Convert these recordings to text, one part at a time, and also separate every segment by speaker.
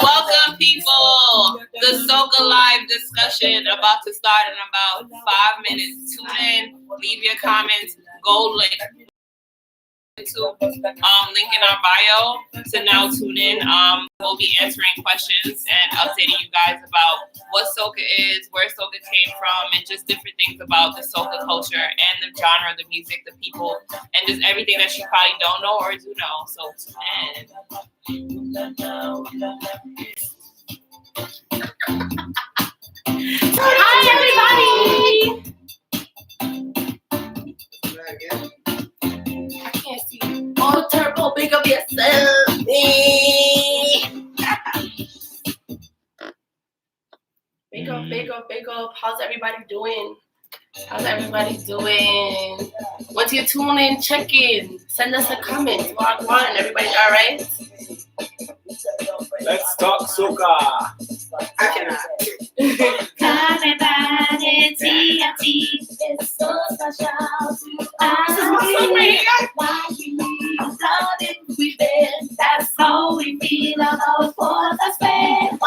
Speaker 1: Welcome, people. The SOCA live discussion about to start in about 5 minutes. Tune in, leave your comments, go link to link in our bio to now tune in. We'll be answering questions and updating you guys about what SOCA is, where SOCA came from, and just different things about the SOCA culture and the genre, the music, the people, and just everything that you probably don't know or do know. So tune in. Hi, everybody. I can't see you. Oh, Turbo, big up yourself. Big up. How's everybody doing? Once you tune in, check in. Send us a comment. Log on. Everybody all right?
Speaker 2: Let's talk SOCA.
Speaker 1: I cannot. It's so special to us. Why we need loving we been. That's how we feel about for the space.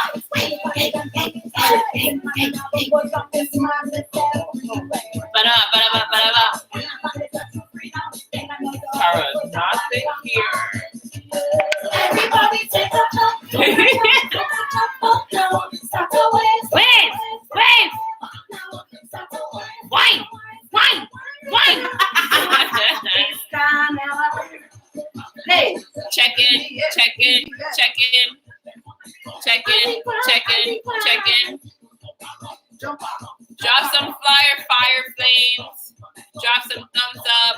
Speaker 1: Tara, nothing here. Everybody take a jump. Wait. Hey, check in. Drop some fire flames. Drop some thumbs up.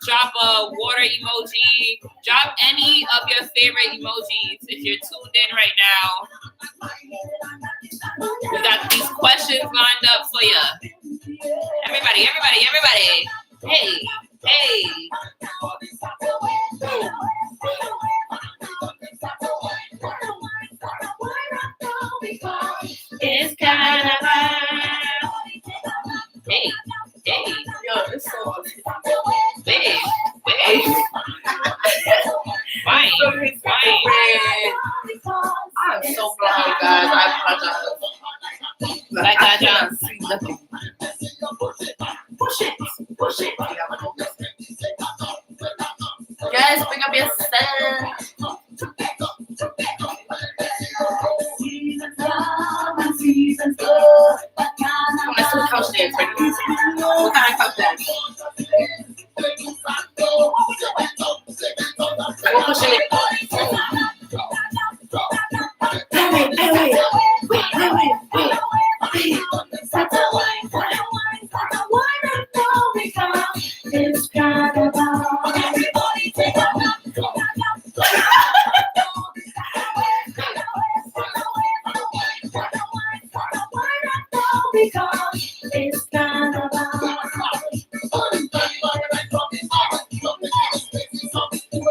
Speaker 1: Drop a water emoji. Drop any of your favorite emojis if you're tuned in right now. We got these questions lined up for you. Everybody. Hey. It's Carnival. Hey. Yo, this song is big. Fine. I'm so blind, guys. I apologize. Like I just see nothing. Push it. Guys, bring up your son. Seasons good. Let's do a couch dance. What kind of couch dance? We're pushing it. It's Carnival. Everybody take a because it's Carnival.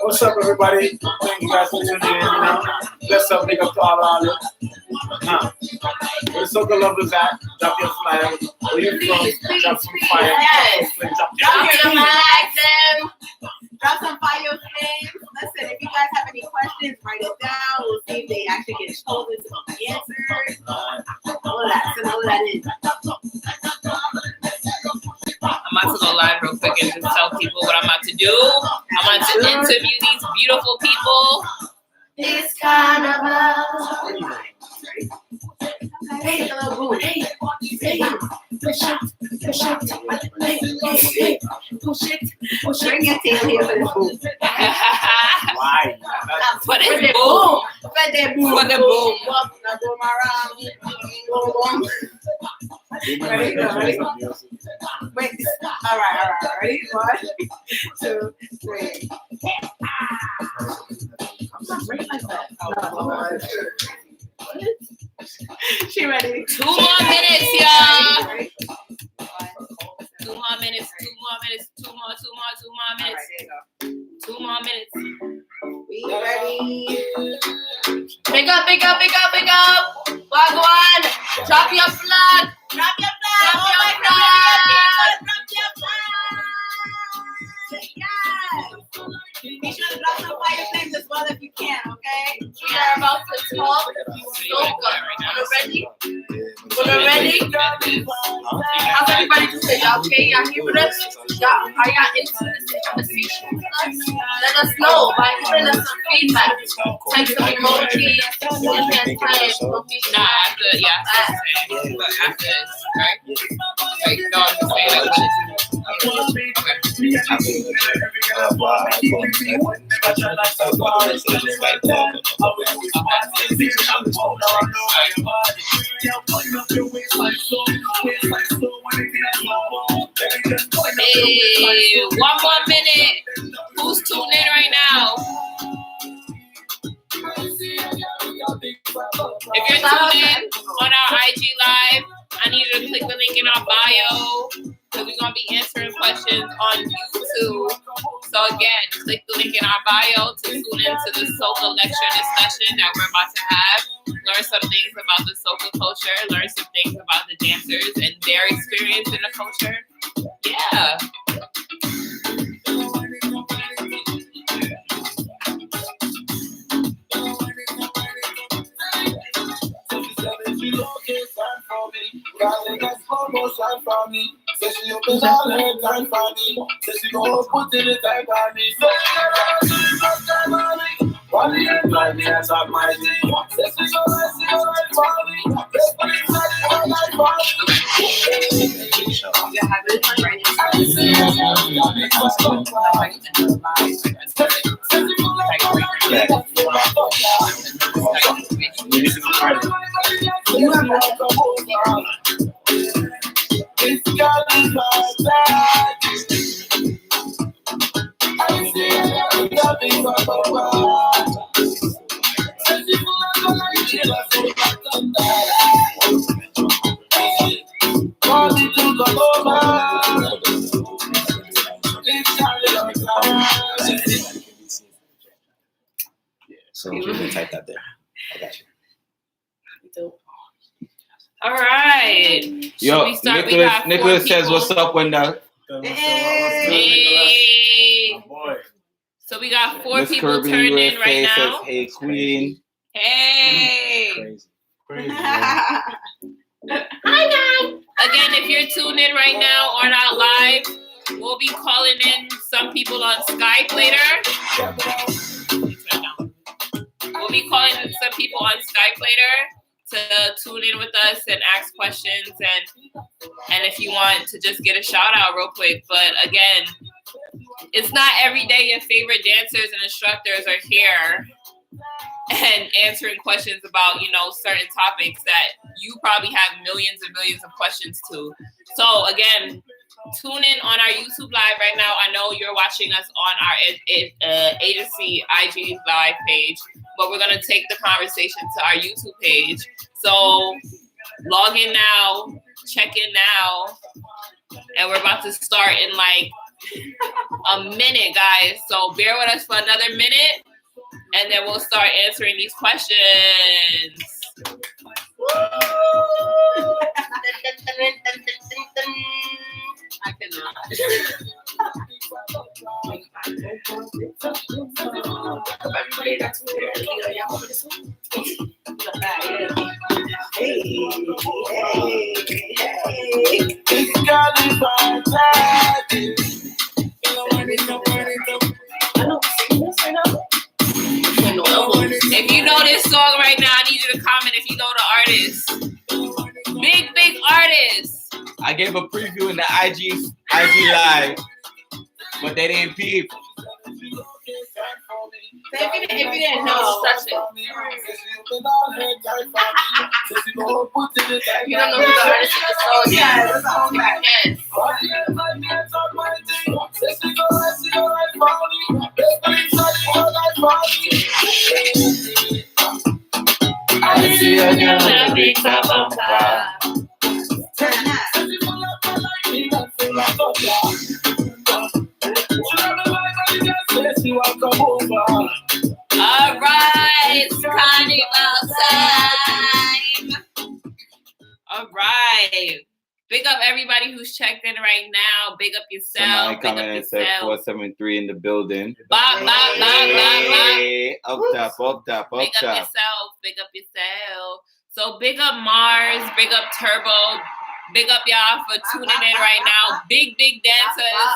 Speaker 2: What's up, everybody? Thank you guys for tuning in. Let's big up to all of you. Now, where the SOCA lovers at? Drop your flag. Where you from? Drop some fire.
Speaker 1: Yes.
Speaker 2: Drop
Speaker 1: your flags, them.
Speaker 3: Drop some fire flames. Listen, if you guys have any questions, write it down. We'll see if they actually get chosen to be answered. All that is.
Speaker 1: I'm about to go live real quick and just tell people what I'm about to do. I'm about to interview these beautiful people. It's Carnival. Hey, little boo. Hey, push it.
Speaker 3: Bring your tail here for this boo.
Speaker 2: Why?
Speaker 1: For the boom.
Speaker 3: For the boom.
Speaker 1: For the boom.
Speaker 3: Now go around. Ready? Wait. All right. Ready? 1, 2, 3. I'm not ready like that. She ready?
Speaker 1: 2 more minutes, y'all. 2 more minutes. 2 more minutes. 2 more minutes. 2 more minutes.
Speaker 3: We ready?
Speaker 1: Big up. Wagwan. Drop your flag.
Speaker 3: Drop your flag.
Speaker 1: Drop
Speaker 3: Oh
Speaker 1: your
Speaker 3: my
Speaker 1: flag.
Speaker 3: God, drop your flag. Yes. Be sure to drop some fire flames as well if you can, okay?
Speaker 1: We are about to talk SOCA. Ready? How's everybody doing? Y'all okay? Y'all here with us? Are y'all into this conversation with us? Let us know by giving us some feedback. Type some emojis. Nah, after, yeah, after this, right? Right, no, I'm just saying like what Hey, 1 more minute. Who's tuned in right now? If you're tuned in on our IG Live, I need you to click the link in our bio because we're going to be answering questions on YouTube. So again, click the link in our bio to tune into the SOCA lecture discussion that we're about to have. Learn some things about the SOCA culture, learn some things about the dancers and their experience in the culture. Yeah.
Speaker 2: Say she opens all her time for me. Say she gon' put in the time for me. Say she Body and blind, me as almighty. Say she gon' right for me. Let's put it right for me.
Speaker 1: You have it right
Speaker 2: It's got me back. I see it, got me back. Body to the over. It's got me back.
Speaker 4: So you can type that there. I got you.
Speaker 1: All right.
Speaker 4: Yo,
Speaker 1: we start? Nicholas,
Speaker 4: Nicholas says, "What's up, Wendell?"
Speaker 1: Hey.
Speaker 2: Boy.
Speaker 1: So we got 4
Speaker 4: Miss
Speaker 1: people
Speaker 4: Kirby
Speaker 1: turned in
Speaker 4: USA
Speaker 1: right now.
Speaker 4: says, "Hey, Queen."
Speaker 1: Hey.
Speaker 2: Crazy.
Speaker 1: Hi, guys. Again, if you're tuned in right now or not live, we'll be calling in some people on Skype later. We'll be calling in some people on Skype later to tune in with us and ask questions and if you want to just get a shout out real quick. But again, it's not every day your favorite dancers and instructors are here and answering questions about, certain topics that you probably have millions and millions of questions to. So again, tune in on our YouTube live right now. I know you're watching us on our agency IG live page, but we're going to take the conversation to our YouTube page. So log in now, check in now, and we're about to start in like a minute, guys. So bear with us for another minute, and then we'll start answering these questions. I cannot. Everybody that's there, y'all want this one?
Speaker 3: Hey.
Speaker 2: It's got me back.
Speaker 1: If you know this song right now, I need you to comment if you know the artist. Big artist.
Speaker 4: I gave a preview in the IG live, but they didn't peep.
Speaker 1: If you didn't know, touch it. You don't know who the artist is, so yeah, that's all back. Yes.
Speaker 2: I see
Speaker 1: All right, it's carnival time. All right. Big up everybody who's checked in right now. Big up yourself.
Speaker 4: Somebody
Speaker 1: Big
Speaker 4: coming
Speaker 1: up
Speaker 4: and said
Speaker 1: yourself.
Speaker 4: 473 in the building.
Speaker 1: Bop, bop, bop, bop, bop.
Speaker 4: Hey, up top, up top, up
Speaker 1: Big up
Speaker 4: top.
Speaker 1: yourself. Big up yourself. So big up Mars. Big up Turbo. Big up y'all for tuning in right now. Big dancers.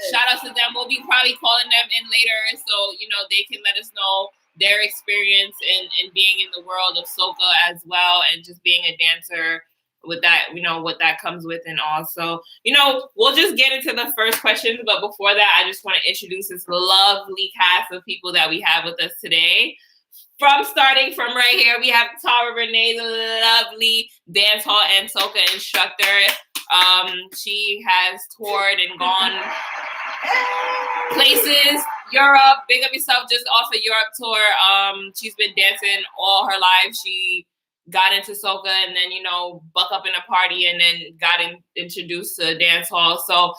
Speaker 1: Shout out to them. We'll be probably calling them in later so, they can let us know their experience in being in the world of soca as well and just being a dancer with that, what that comes with and all. So, we'll just get into the first questions. But before that, I just want to introduce this lovely cast of people that we have with us today. Starting from right here, we have Tara Renee, the lovely dance hall and soca instructor. She has toured and gone places, Europe. Big up yourself, just off a Europe tour. She's been dancing all her life. She got into soca and then, buck up in a party and then got introduced to dance hall. So,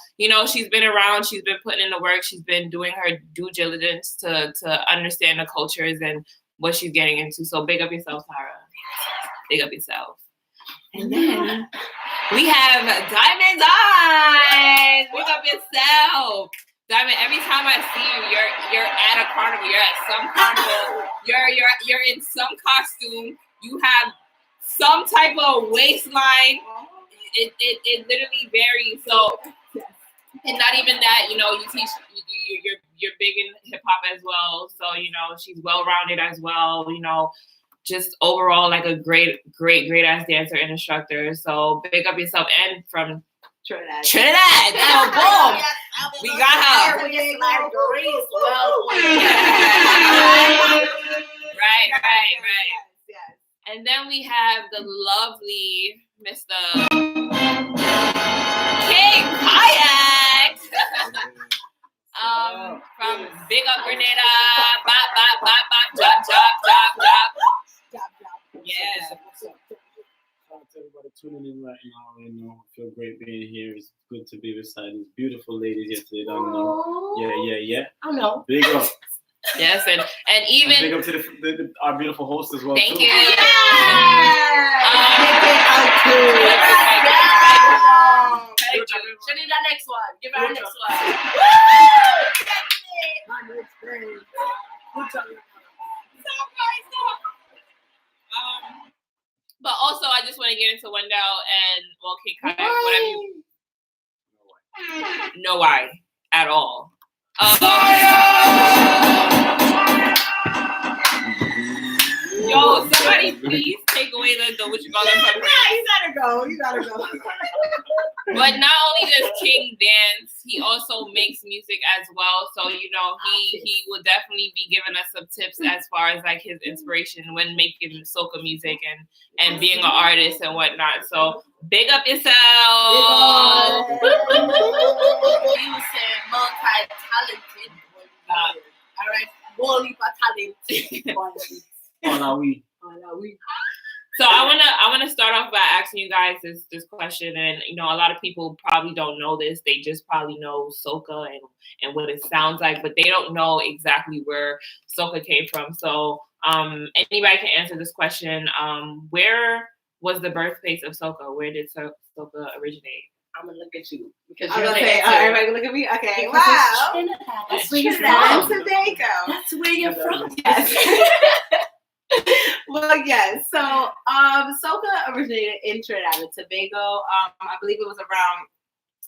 Speaker 1: she's been around, she's been putting in the work, she's been doing her due diligence to understand the cultures and what she's getting into. So big up yourself, Tara. Big up yourself. And then we have Diamond's Eyes. Big up yourself. Diamond, every time I see you, you're at a carnival, you're at some carnival, you're in some costume, you have some type of waistline. It literally varies. So, and not even that, you teach, you're big in hip hop as well. So, she's well rounded as well. Just overall like a great ass dancer and instructor. So big up yourself and from Trinidad. Oh, boom. We got her. Right. And then we have the lovely Mr. King Kayak. From Big Up Grenada. Bop, bop, bop, bop, drop. Yeah.
Speaker 2: Shout out to everybody tuning in right now. I feel great being here. It's good to be beside these beautiful ladies yesterday. Don't know. Yeah.
Speaker 1: I know.
Speaker 2: Big up.
Speaker 1: Yes, and even
Speaker 2: and big up to our beautiful host as well.
Speaker 1: Thank
Speaker 2: too.
Speaker 1: you.
Speaker 3: Should need that next one. Give her our next one.
Speaker 1: But also, I just want to get into Wendell and King Kayak, whatever you. No why at all. Yo, somebody please take away the what you call it from
Speaker 3: You gotta go.
Speaker 1: But not only does King dance, he also makes music as well. So, he will definitely be giving us some tips as far as like his inspiration when making soca music and being an artist and whatnot. So big up yourself.
Speaker 3: You said multi-talented. All right, more talent.
Speaker 2: On our we.
Speaker 1: So I wanna start off by asking you guys this question, and a lot of people probably don't know this. They just probably know soca and what it sounds like, but they don't know exactly where soca came from. So anybody can answer this question. Where was the birthplace of soca? Where did soca originate?
Speaker 3: I'm gonna look at you because
Speaker 1: I'm
Speaker 3: you're
Speaker 1: gonna
Speaker 3: say, everybody gonna look at me. Okay, wow. That's where you're from. That's where you're from. Yes. Well, yes. So, soca originated in Trinidad and Tobago. I believe it was around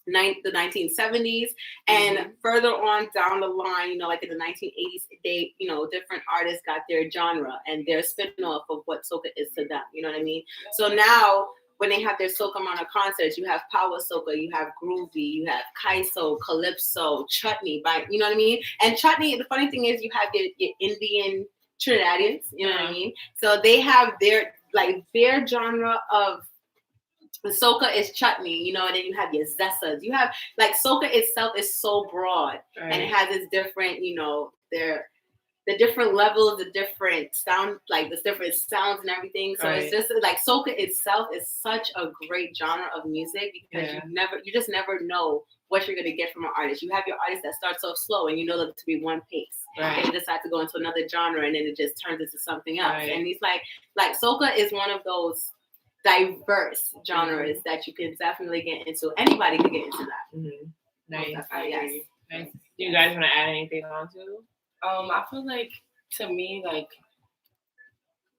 Speaker 3: the 1970s, and further on down the line, like in the 1980s, they, different artists got their genre and their spin-off of what soca is to them. You know what I mean? So now, when they have their soca mono concerts, you have power soca, you have groovy, you have kaiso, calypso, chutney, you know what I mean? And chutney, the funny thing is, you have your Indian Trinidadians, you know what I mean? So they have their genre of the soca is chutney, and then you have your zesas. You have soca itself is so broad, and it has its different, the different levels, the different sound, like the different sounds and everything. So it's just like soca itself is such a great genre of music because you just never know what you're gonna get from an artist. You have your artist that starts off slow and you know them to be one pace. Right. They decide to go into another genre and then it just turns into something else. Right. And he's like soca is one of those diverse genres that you can definitely get into. Anybody can get into that.
Speaker 1: Mm-hmm. Nice.
Speaker 3: Yes.
Speaker 1: Nice. Do you guys want to add anything on to?
Speaker 5: I feel like, to me, like,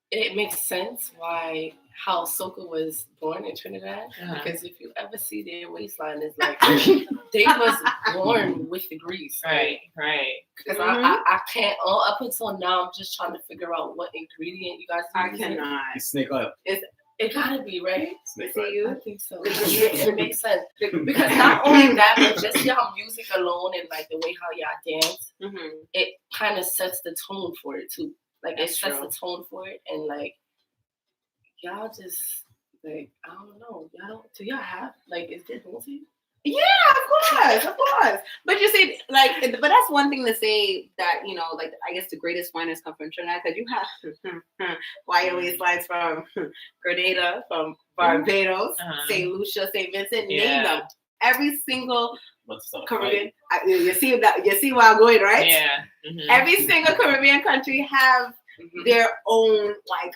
Speaker 5: it makes sense how soca was born in Trinidad. Because if you ever see their waistline, it's like they was born with the grease.
Speaker 1: Right.
Speaker 5: Because I can't. Up until now, I'm just trying to figure out what ingredient you guys.
Speaker 3: I cannot.
Speaker 2: It's snake oil.
Speaker 5: It gotta be, right?
Speaker 3: I think so.
Speaker 5: It makes sense. Because not only that, but just y'all music alone and like the way how y'all dance, it kind of sets the tone for it too. Like it sets the tone for it, and like y'all just like, I don't know, do y'all have like, is there music?
Speaker 3: Yeah, of course. But you see, like, but that's one thing to say that, you know, like, I guess the greatest winners come from Trinidad, because you have wire waistlines from Grenada, from Barbados, St. Lucia, St. Vincent, name them. Every single Caribbean, you see where I'm going, right?
Speaker 1: Yeah.
Speaker 3: Every single Caribbean country have their own like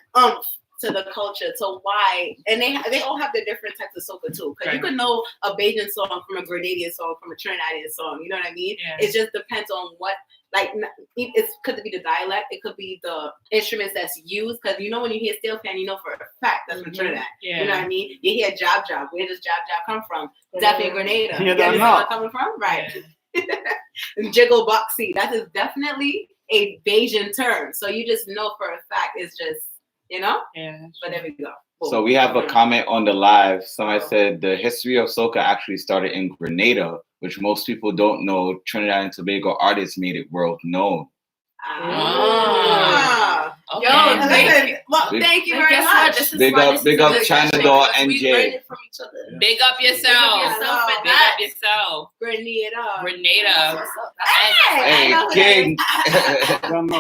Speaker 3: to the culture, to why, and they all have their different types of soca too. Because you could know a Bajan song from a Grenadian song, from a Trinidadian song. You know what I mean? Yeah. It just depends on what, like, it could be the dialect, it could be the instruments that's used. Because you know when you hear steel pan, you know for a fact that's from Trinidad. Yeah. You know what I mean? You hear job. Where does job come from? Definitely Grenada. You know where it's coming from, right? Yeah. And jiggle boxy. That is definitely a Bajan term. So you just know for a fact it's just. You know? Yeah. But there we go. Cool.
Speaker 4: So we have a comment on the live. Somebody said the history of soca actually started in Grenada, which most people don't know. Trinidad and Tobago artists made it world known.
Speaker 3: Okay. Yo, listen. Well, thank you very much.
Speaker 4: Big up China Doll NJ.
Speaker 1: Big up yourself. Grenada.
Speaker 4: Hey, King.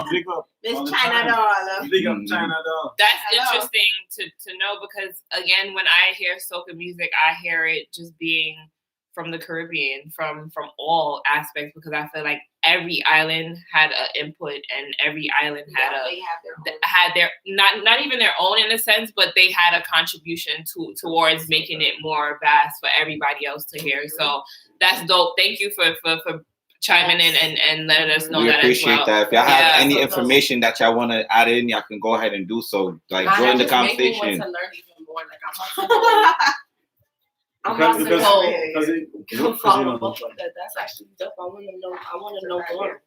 Speaker 2: Big up.
Speaker 3: Miss China Doll.
Speaker 2: Big up China Doll.
Speaker 1: That's interesting to know, because again, when I hear soca music, I hear it just being from the Caribbean, from all aspects, because I feel like every island had an input, and every island had their not even their own in a sense, but they had a contribution towards making it more vast for everybody else to hear. So that's dope. Thank you for chiming in and letting us know that. We appreciate that.
Speaker 4: If y'all have any information that y'all want to add in, y'all can go ahead and do so. Like, join the conversation.
Speaker 5: I want to learn even more. Like, I'm about to go follow both of that. That's actually dope. I want to know more.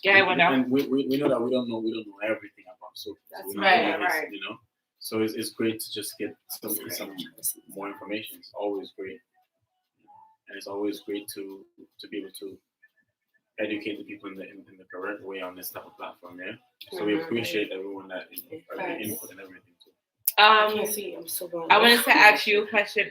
Speaker 1: Yeah, I know.
Speaker 2: And we know that we don't know everything about soca.
Speaker 3: That's right.
Speaker 2: You know, so it's great to just get some more information. It's always great, and it's always great to be able to educate the people in the correct way on this type of platform. Yeah. So we appreciate everyone that input and everything too.
Speaker 5: I can't see. I'm so blind.
Speaker 1: I wanted to ask you a question.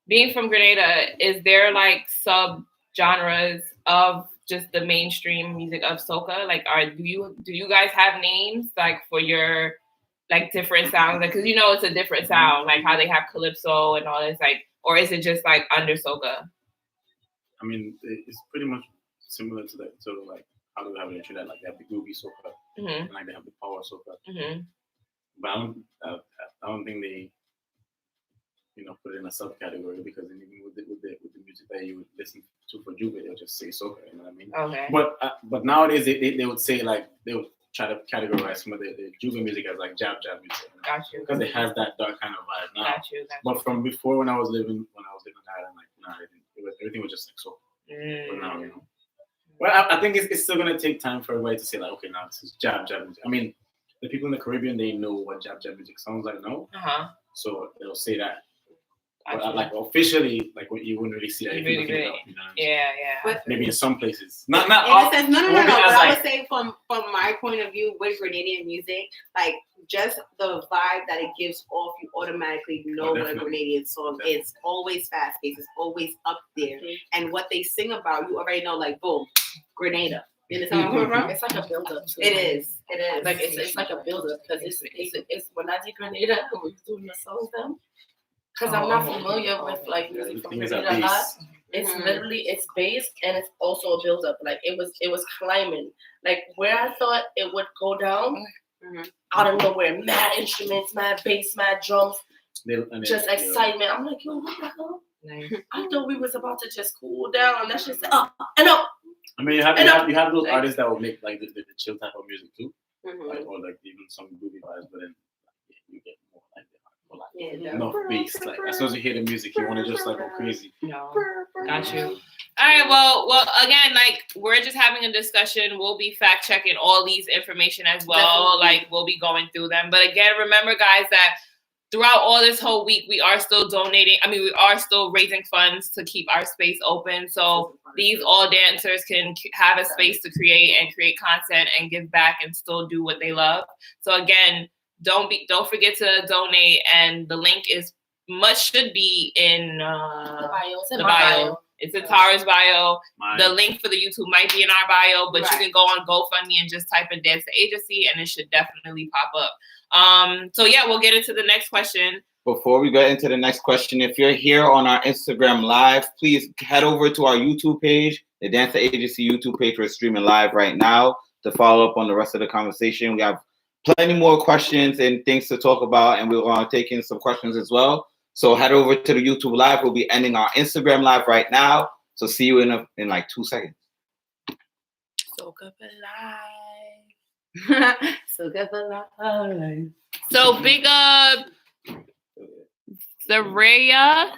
Speaker 1: Being from Grenada, is there like sub genres of just the mainstream music of soca? Like, do you guys have names like for your like different sounds? Like, cause you know it's a different sound, like how they have calypso and all this, like, or is it just like under soca?
Speaker 2: I mean, it's pretty much similar to that. So like how do we have it in Trinidad? Like they have the groovy soca, and like they have the power soca. But I don't think they, put it in a subcategory, because even with the music that you would listen to for Juba, they'll just say soca. You know what I mean? Okay. But nowadays they would say, like, they would try to categorize some of the Juba music as like jab music.
Speaker 1: Got you.
Speaker 2: Because it has that dark kind of vibe now.
Speaker 1: Got you.
Speaker 2: But from before, when I was living in Ireland, like, nah, everything was just like soca. But now, well, I think it's still gonna take time for everybody to say, like, okay, now this is jab music. I mean, the people in the Caribbean, they know what jab music sounds like, no? So they'll say that. But like officially, like you wouldn't really see that.
Speaker 1: Yeah.
Speaker 3: But
Speaker 2: maybe in some places, not all.
Speaker 3: No. But I would say from my point of view with Grenadian music, like just the vibe that it gives off, you automatically know what a Grenadian song is. It's always fast paced. It's always up there, and what they sing about, you already know. Like, boom, Grenada. You understand where I'm coming from?
Speaker 5: It's like a build up too.
Speaker 3: It is. It is.
Speaker 5: Like it's like a build up because it's when I did Grenada and we was doing the songs them. Because I'm not familiar with like music from Grenada a lot. It's literally it's bass and it's also a build up. Like it was climbing. Like where I thought it would go down, out of nowhere, mad instruments, mad bass, mad drums, just excitement. I'm like, yo, what the hell? I thought we was about to just cool down and that's just up and up.
Speaker 2: I mean, you have those artists that will make like the chill type of music too, like, or like even some groovy vibes, but then you get more like enough bass. Like as soon as you hear the music, you want to just like go crazy.
Speaker 1: No, got you. All right. Well. Again, like we're just having a discussion. We'll be fact checking all these information as well.
Speaker 5: Definitely.
Speaker 1: Like we'll be going through them. But again, remember, guys, that throughout all this whole week, we are still donating. I mean, we are still raising funds to keep our space open. So these all dancers can have a space to create content and give back and still do what they love. So again, don't forget to donate. And the link should be in
Speaker 5: The bio. It's in
Speaker 1: the
Speaker 5: my
Speaker 1: bio. It's in Tara's bio.
Speaker 2: Mine.
Speaker 1: The link for the YouTube might be in our bio, but you can go on GoFundMe and just type in Dance the Agency, and it should definitely pop up. So yeah, we'll get into the next question.
Speaker 4: Before we get into the next question, if you're here on our Instagram Live, please head over to our YouTube page, the Dance the Agency YouTube page. We're streaming live right now to follow up on the rest of the conversation. We have plenty more questions and things to talk about, and we'll take in some questions as well. So head over to the YouTube Live. We'll be ending our Instagram Live right now. So see you in like 2 seconds.
Speaker 5: SOCA for life.
Speaker 3: SOCA for life.
Speaker 1: So big up Zaria.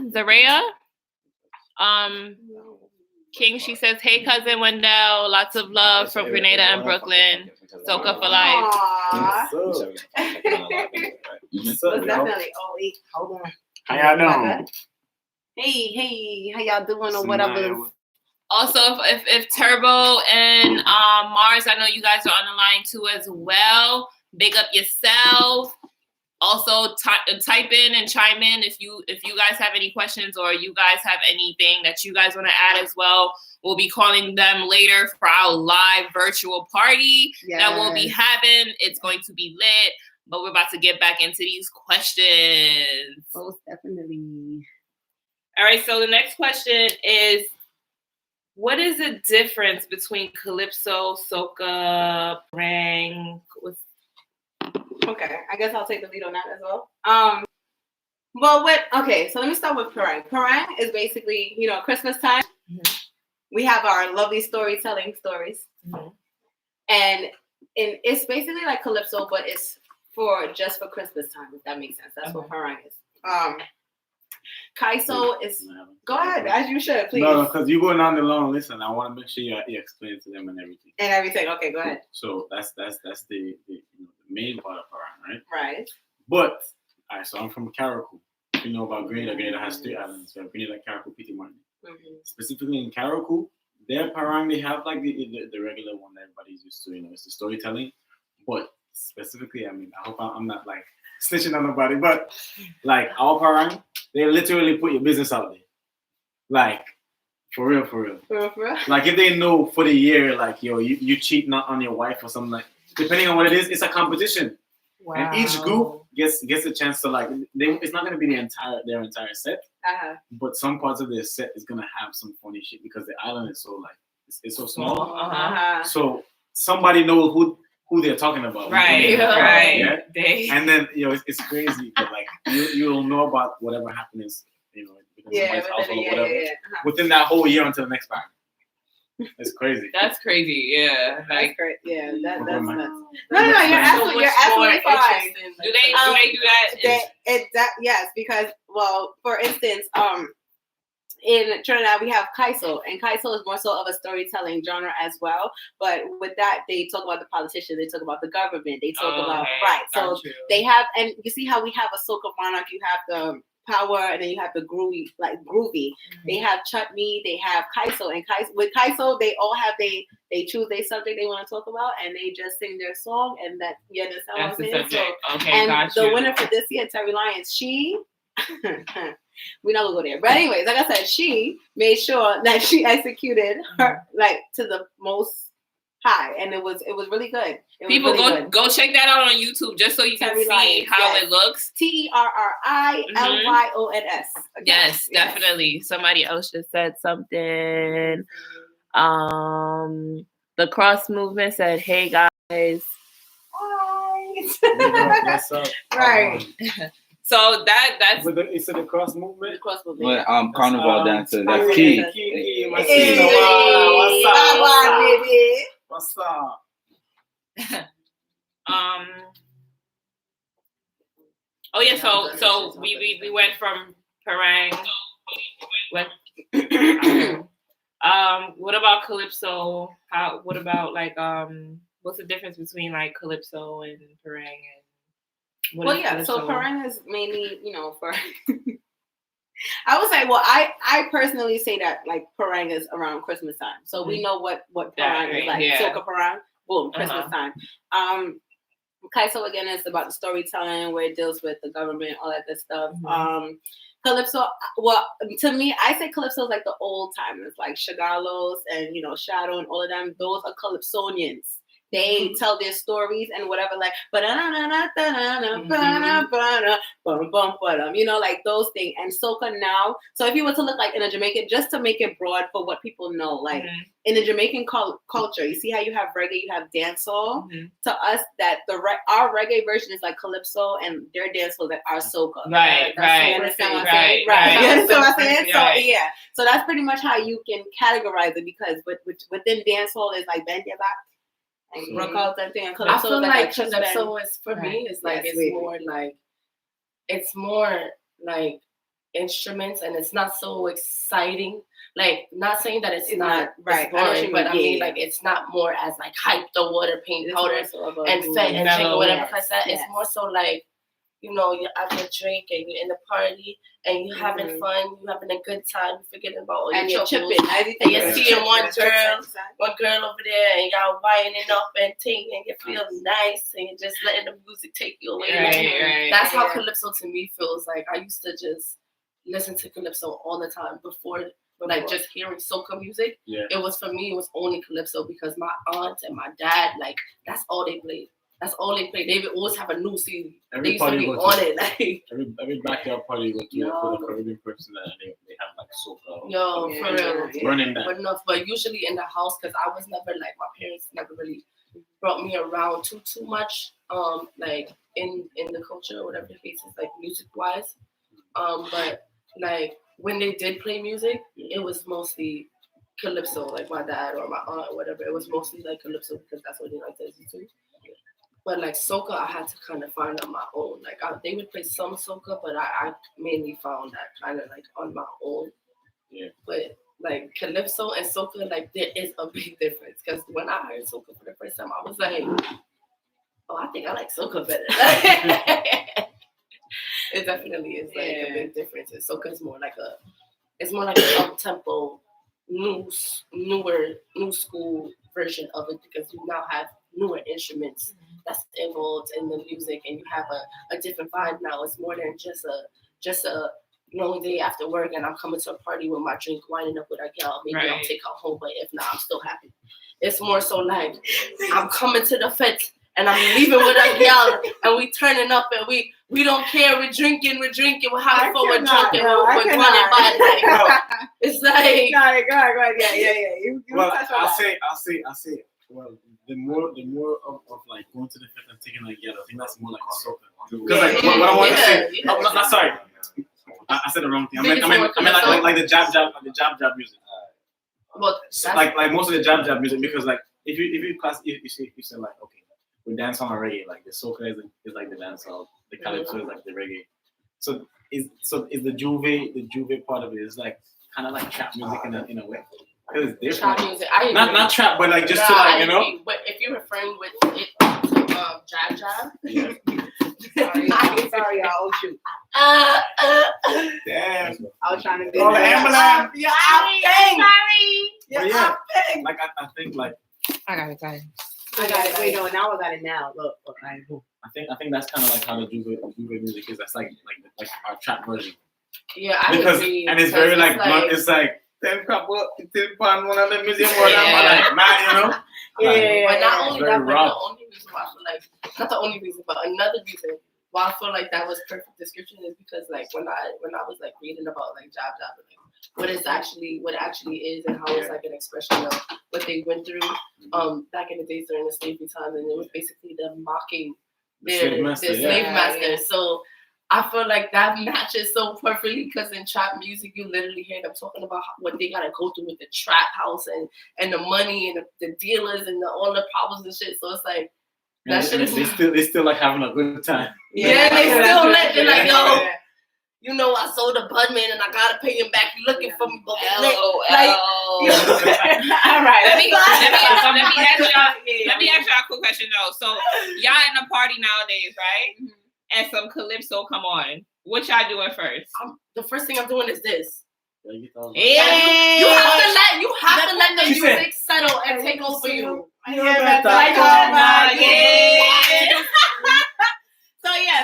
Speaker 1: King, she says, hey cousin Wendell, lots of love from Grenada and Brooklyn. SOCA for life.
Speaker 3: Aww.
Speaker 2: So,
Speaker 3: Most definitely. Oh, wait, hold on.
Speaker 2: how y'all doing?
Speaker 3: Hey, how y'all doing or whatever?
Speaker 1: Also, if Turbo and Mars, I know you guys are on the line too as well. Big up yourself. Also, type in and chime in if you guys have any questions or you guys have anything that you guys want to add as well. We'll be calling them later for our live virtual party that we'll be having. It's going to be lit, but we're about to get back into these questions.
Speaker 3: Most definitely.
Speaker 1: All right, so the next question is, what is the difference between Calypso, Soca, Brang?
Speaker 3: Okay, I guess I'll take the lead on that as well. So let me start with Parang. Parang is basically, Christmas time. Mm-hmm. We have our lovely storytelling stories. Mm-hmm. And it's basically like Calypso, but it's just for Christmas time, if that makes sense. That's what Parang is. Kaiso is, go ahead, as you should, please.
Speaker 2: No, because you're going on the long list, and I want to make sure you explain it to them and everything. Okay, go ahead. So that's the main part of Parang, right?
Speaker 3: Right.
Speaker 2: But, all right, so I'm from Caracu. If you know about Grenada, Grenada has 3 islands. We have Grenada, Caracu, Piti Martin. Mm-hmm. Specifically in Caracu, their Parang, they have like the regular one that everybody's used to, it's the storytelling. But specifically, I mean, I hope I'm not like snitching on nobody, but like our Parang, they literally put your business out there. Like, for real. Like, if they know for the year, like, yo, you cheat not on your wife or something, like, depending on what it is, it's a competition. Wow. And each group gets a chance to, like, it's not going to be their entire set, but some parts of their set is going to have some funny shit because the island is so, like, it's so small. So somebody knows who they're talking about.
Speaker 1: Right.
Speaker 2: Yeah? And then, it's crazy, but like you'll know about whatever happens, within that whole year until the next time. It's crazy.
Speaker 1: That's crazy, yeah.
Speaker 3: That's great. Yeah, that's nuts. No, you're absolutely fine.
Speaker 1: Do they do that?
Speaker 3: Yes, because for instance, in Trinidad, we have Kaiso, and Kaiso is more so of a storytelling genre as well. But with that, they talk about the politicians, they talk about the government, they talk about So they have, and you see how we have a Soca monarch, you have the power, and then you have the groovy. Mm-hmm. They have chutney, they have Kaiso, and with Kaiso, they all have they choose their subject they want to talk about, and they just sing their song, and that you understand what I'm saying? So,
Speaker 1: okay,
Speaker 3: and the winner for this year, Terry Lyons, she. We're not gonna go there, but anyways, like I said, she made sure that she executed her like to the most high, and it was really good.
Speaker 1: People go check that out on YouTube just so you can see how it looks.
Speaker 3: TerriLyons.
Speaker 1: Yes, definitely. Somebody else just said something. The Cross Movement said, "Hey guys."
Speaker 2: What's up?
Speaker 3: Right.
Speaker 1: So that's
Speaker 2: it's the cross movement.
Speaker 3: The Cross Movement.
Speaker 4: Carnival dancer. That's key.
Speaker 2: My
Speaker 3: Hey,
Speaker 2: sister.
Speaker 3: what's
Speaker 2: What's up?
Speaker 1: Oh yeah, so we went from Parang. What about Calypso? What about like what's the difference between like Calypso and Parang and
Speaker 3: Well, yeah, so Parang is mainly, for I would say, well, I personally say that like Parang is around Christmas time. So we know what Parang is like.
Speaker 1: Yeah.
Speaker 3: Soca Parang, boom, Christmas time. Kaiso again is about the storytelling where it deals with the government, all that good stuff. Calypso, well, to me, I say Calypso is like the old timers, like Shagalos and Shadow and all of them. Those are Calypsonians. They tell their stories and whatever, like like those things. And soca now. So if you were to look like in a Jamaican, just to make it broad for what people know, like in the Jamaican culture, you see how you have reggae, you have dancehall. To us, that our reggae version is like Calypso, and their dancehall that are soca.
Speaker 1: Right.
Speaker 3: You understand what I'm saying? Right. You understand what I'm saying? So yeah. So that's pretty much how you can categorize it, because within dancehall is like bend your back.
Speaker 5: I feel like Calypso is for me is like it's more like instruments, and it's not so exciting. Like, not saying that it's not right, boring, but I mean like it's not more as like hype the water, paint powder, and fat and drink or whatever like that. It's more so like you're having a drink and you're in the party and you're having fun, you're having a good time, forgetting about all your troubles. And you're seeing one girl over there, and y'all winding up and ting, and you feel nice, and you're just letting the music take you away. That's how Calypso to me feels like. I used to just listen to Calypso all the time before like just hearing soca music. It was for me, it was only Calypso, because my aunt and my dad, like, that's all they played. That's all they play. They would always have a new CD. They used to be on it. Like
Speaker 2: every backyard party you go to for the Caribbean person, and they have like soca.
Speaker 5: For real.
Speaker 2: Running that.
Speaker 5: But usually in the house, because I was never like, my parents never really brought me around too much. Like in the culture or whatever the case is, like music wise. But like when they did play music, it was mostly Calypso. Like my dad or my aunt or whatever, it was mostly like Calypso, because that's what they like to listen to. But like soca, I had to kind of find on my own. Like they would play some soca, but I mainly found that kind of like on my own. But like Calypso and soca, like there is a big difference. Because when I heard soca for the first time, I was like, oh, I think I like soca better. It definitely is like a big difference. And soca is more like a up-tempo, new school version of it, because you now have newer instruments that's involved in the music, and you have a different vibe now. It's more than just a long day after work, and I'm coming to a party with my drink, winding up with a gal. Maybe I'll take her home, but if not, I'm still happy. It's more so like I'm coming to the fete and I'm leaving with a gal, and we turning up, and we don't care. We're drinking, we're having fun, we're drinking, we're going by. It's like
Speaker 3: go ahead. Yeah. You
Speaker 2: well, I'll say. Well, the more of like going to the fete and taking like I think that's more like a soca. Because like what I want to say, sorry, I said the wrong thing. I mean like the jab music.
Speaker 5: Well,
Speaker 2: like most of the jab music, because like if you say like, okay, we dance on reggae, like the soca is like the dancehall, the calypso is like the reggae. So is the juve part of it is like kind of like trap music in a way. Because it's different.
Speaker 5: Trap music,
Speaker 2: not trap, but like just to like
Speaker 5: But if you're referring with it to jab.
Speaker 3: Sorry, y'all. Oh shoot.
Speaker 2: Damn.
Speaker 3: I was trying to
Speaker 2: get the ambulance.
Speaker 3: Yeah.
Speaker 2: Like I think like
Speaker 1: I got it.
Speaker 3: I got it. Wait, no, now I got it now. Look.
Speaker 2: I think that's kind of like how the juve music is. That's like our trap version.
Speaker 5: Yeah, I
Speaker 2: because
Speaker 5: agree.
Speaker 2: And it's very like it's like 10 couple, 10 pound, one of them museum more than like, man, you know?
Speaker 5: But not only
Speaker 2: very
Speaker 5: that, but
Speaker 2: rough.
Speaker 5: the only reason why I feel like, not the only reason, but another reason why I feel like that was perfect description is because like when I was like reading about like job, like, what it actually is and how it's like an expression of what they went through back in the days during the slavery time, and it was basically them mocking their slave master. So I feel like that matches so perfectly because in trap music you literally hear them talking about what they gotta go through with the trap house and the money and the dealers and all the problems and shit. So it's like that shit is
Speaker 2: they still like having a good time.
Speaker 5: Yeah, they still let they're like, yo, you know, I sold a Budman and I gotta pay him back. You looking for me, but
Speaker 1: LOL.
Speaker 5: like,
Speaker 3: all right.
Speaker 1: Let me ask y'all a cool question though. So y'all in a party nowadays, right? And some calypso come on. What y'all doing first?
Speaker 5: The first thing I'm doing is this.
Speaker 1: Yeah.
Speaker 5: You have to let the music settle and take over you.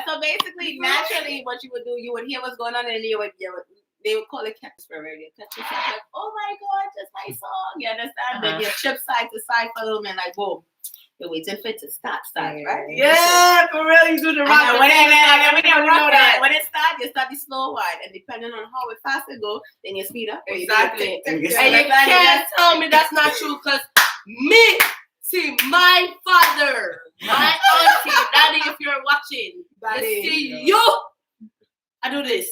Speaker 3: So basically, naturally, what you would do, you would hear what's going on, and they would call it catch radio. Catch yourself like, oh my God, that's my song. You understand? Then you trip side to side for a little minute, like boom. You're waiting for it to start, right?
Speaker 5: Yeah, for real, you do the rock.
Speaker 3: When it starts, you start the slow one, and depending on how fast it goes, then you speed up.
Speaker 5: Exactly. And you can't tell me that's not true, because my father, my auntie, daddy, if you're watching, you. I do this.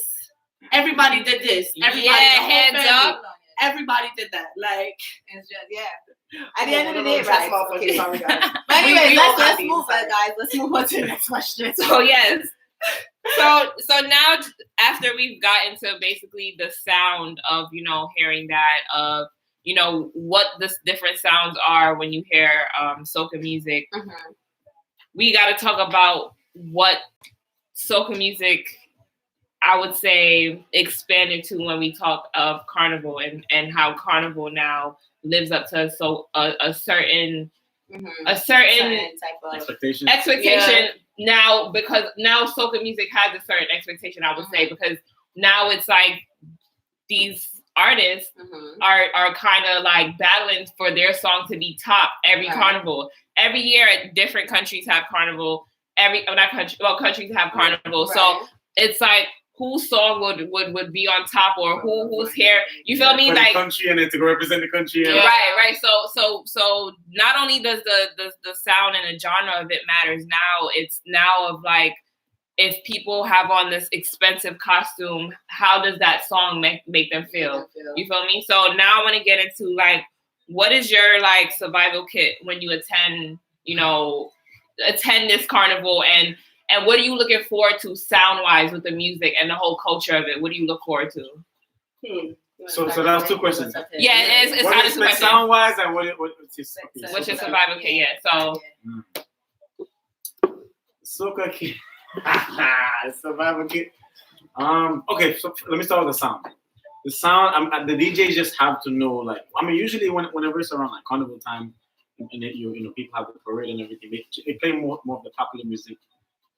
Speaker 5: Everybody did this. Everybody,
Speaker 1: hands up.
Speaker 5: Everybody did that. Like,
Speaker 3: it's just, At the end of the day,
Speaker 5: right?
Speaker 3: Okay.
Speaker 5: Sorry, guys.
Speaker 3: But anyway, let's move on, guys. Let's move on to the next question.
Speaker 1: So yes. So now after we've gotten to basically the sound of, you know, hearing that of, you know, what the different sounds are when you hear soca music, we got to talk about what soca music, I would say, expanded to when we talk of carnival and how carnival now lives up to a certain type of expectation. Now, because now soca music has a certain expectation, I would say, because now it's like these artists are kind of like battling for their song to be top every carnival. Every year, different countries have carnival. Countries have carnival. Right. So it's like, whose song would be on top, or who's here? You feel me? Like
Speaker 2: country and it to represent the country.
Speaker 1: Right. So not only does the sound and the genre of it matters now, it's now of like, if people have on this expensive costume, how does that song make them feel? You feel me? So now I want to get into like, what is your like survival kit when you attend this carnival, and what are you looking forward to sound-wise with the music and the whole culture of it? What do you look forward to?
Speaker 2: So that's two questions.
Speaker 1: Yeah, it's
Speaker 2: what is the sound-wise and what's your
Speaker 1: survival kit? Yeah, so
Speaker 2: soca kit. Survival kit. Okay, so let me start with the sound. The sound, the DJs just have to know, like, I mean, usually whenever it's around like carnival time, and people have the parade and everything, they play more of the popular music,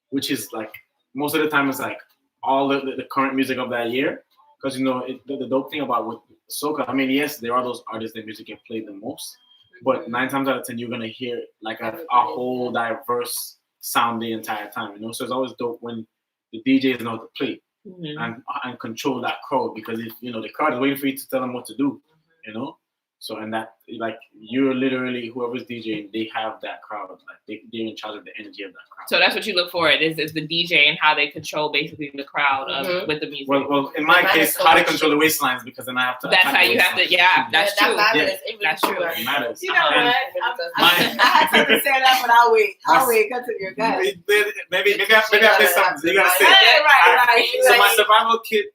Speaker 2: which is like most of the time it's like all the current music of that year. Because the dope thing about with soca, I mean, yes, there are those artists that music get played the most, but 9 times out of 10 you're gonna hear like a whole diverse sound the entire time. So it's always dope when the DJs know how to play and control that crowd, because if the crowd is waiting for you to tell them what to do, So, and that, like, you're literally, whoever's DJing, they have that crowd. Like, they're in charge of the energy of that crowd.
Speaker 1: So that's what you look for, is the DJ and how they control basically the crowd with the music.
Speaker 2: Well, in my case, how they control the waistlines, because then I have to.
Speaker 1: That's how you have to. Yeah, that's true.
Speaker 5: That matters.
Speaker 1: That's true.
Speaker 2: It matters.
Speaker 3: You know what? I had something to say that, but I'll wait. Continue your guys.
Speaker 2: Maybe I missed something. You gotta say it.
Speaker 3: Right.
Speaker 2: So my survival kit.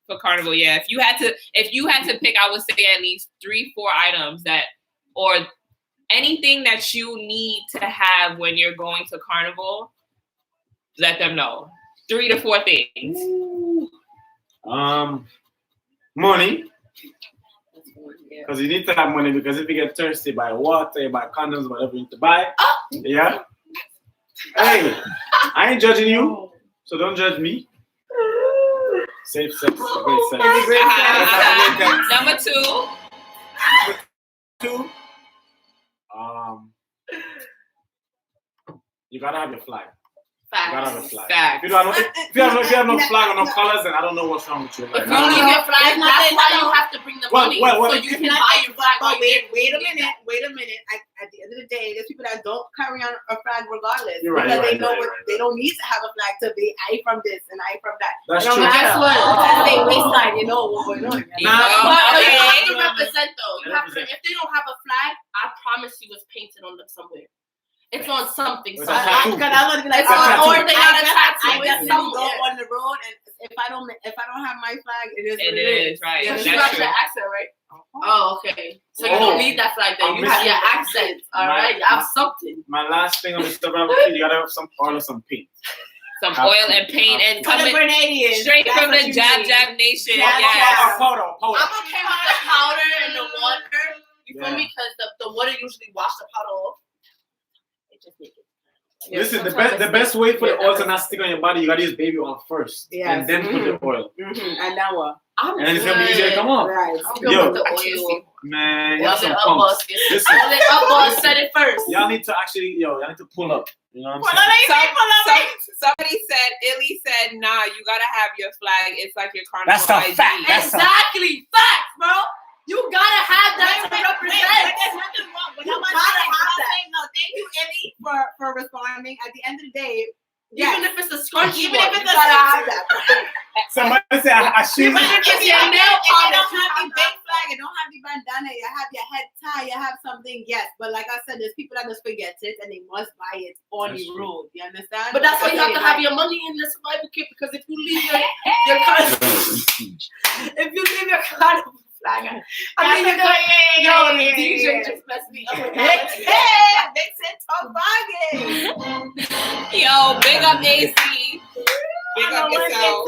Speaker 1: For carnival, yeah. If you had to pick, I would say at least 3-4 items or anything that you need to have when you're going to carnival. Let them know 3 to 4 things.
Speaker 2: Money. Because you need to have money, because if you get thirsty, buy water, you buy condoms, whatever you need to buy. Yeah. Hey, I ain't judging you, so don't judge me. Safe sex is great sex.
Speaker 1: Number 2.
Speaker 2: You gotta have your flag.
Speaker 5: Facts.
Speaker 2: You gotta have a flag.
Speaker 1: Facts.
Speaker 2: If you have no flag or no colors, then I don't know what's wrong with you. Like,
Speaker 5: If you leave your flag, that's why you have to bring the money.
Speaker 2: Well,
Speaker 5: so you can buy your flag.
Speaker 3: But wait a minute. At the end of the day, there's people that don't carry on a flag regardless.
Speaker 2: You're right,
Speaker 3: Because
Speaker 2: you're right,
Speaker 3: they don't need to have a flag to be I from this and I from that.
Speaker 2: That's
Speaker 3: It don't
Speaker 2: true.
Speaker 3: matter.
Speaker 5: Guess what?
Speaker 3: That's their waistline, you know what we're doing.
Speaker 5: But you have to
Speaker 2: Okay.
Speaker 5: represent though. You have to, if they don't have a flag, I promise you it's painted on them somewhere. It's on something.
Speaker 2: It's
Speaker 5: So
Speaker 2: a tattoo.
Speaker 3: Because I want to be like,
Speaker 2: It's a tattoo.
Speaker 5: or they got a tattoo.
Speaker 3: I
Speaker 5: It's
Speaker 3: definitely go
Speaker 5: somewhere.
Speaker 3: on the road, and if I don't have my flag, it is
Speaker 1: It
Speaker 3: what it
Speaker 1: is, right.
Speaker 3: Yeah,
Speaker 5: But
Speaker 1: That's
Speaker 5: you got
Speaker 1: true.
Speaker 5: your accent, right? Oh, okay. So you
Speaker 2: Oh.
Speaker 5: don't need that flag then. You have your accent. All right. You have something.
Speaker 2: My last thing on the stuff, you gotta have some oil or some paint.
Speaker 1: Some oil and paint and
Speaker 3: For the
Speaker 1: coming
Speaker 3: Grenadians.
Speaker 1: straight
Speaker 3: that's
Speaker 1: from
Speaker 3: what
Speaker 1: the
Speaker 3: you
Speaker 1: Jab
Speaker 3: need.
Speaker 1: Jab Nation.
Speaker 3: Jab,
Speaker 1: Yes.
Speaker 2: Powder.
Speaker 5: I'm okay with the powder and the water. You feel
Speaker 2: Yeah.
Speaker 5: me? Because the water usually wash the powder off. It just make it.
Speaker 2: Listen, the best way for the oil to not stick on your body, you gotta use baby oil first,
Speaker 3: Yes.
Speaker 2: and then put the oil,
Speaker 3: And now what?
Speaker 5: I'm
Speaker 2: and then it's gonna be easier to come off.
Speaker 3: Right.
Speaker 5: I'm good
Speaker 2: Yo.
Speaker 5: with the oil.
Speaker 2: Man, y'all
Speaker 5: Oil
Speaker 2: some
Speaker 5: it up,
Speaker 2: punks.
Speaker 5: boss.
Speaker 2: Listen.
Speaker 5: Oil it up, boss. Said it first.
Speaker 2: Y'all need to actually, y'all need to pull up. You know what I'm saying?
Speaker 1: Somebody said, Illy said, nah, you gotta have your flag. It's like your carnival
Speaker 2: That's a
Speaker 1: ID.
Speaker 2: fact. That's
Speaker 5: Exactly. Facts, bro. You gotta have that to represent.
Speaker 3: There's nothing wrong. When
Speaker 5: You
Speaker 3: I'm
Speaker 5: gotta have that.
Speaker 3: saying no, thank you, Ellie, for responding. At the end of the day,
Speaker 5: Even if it's a scrunchy
Speaker 3: even
Speaker 5: one,
Speaker 3: if it's
Speaker 5: you
Speaker 3: a
Speaker 5: gotta have
Speaker 3: that.
Speaker 2: Somebody say I shoot.
Speaker 5: Even if it's
Speaker 3: If you
Speaker 5: your
Speaker 3: don't
Speaker 5: nail
Speaker 3: have
Speaker 5: polish,
Speaker 3: the big flag, you don't have the bandana, you have your head tie, you have something, yes. But like I said, there's people that just forget it and they must buy it on
Speaker 2: That's
Speaker 3: the
Speaker 2: true.
Speaker 3: road. You understand?
Speaker 5: But that's why you have to have
Speaker 3: your
Speaker 5: your money in the survival kit, because if you leave your carnival flag, I mean, you got the DJ just messed me up.
Speaker 3: they said talk bargain.
Speaker 1: Yo, big up AC. Big up yourself.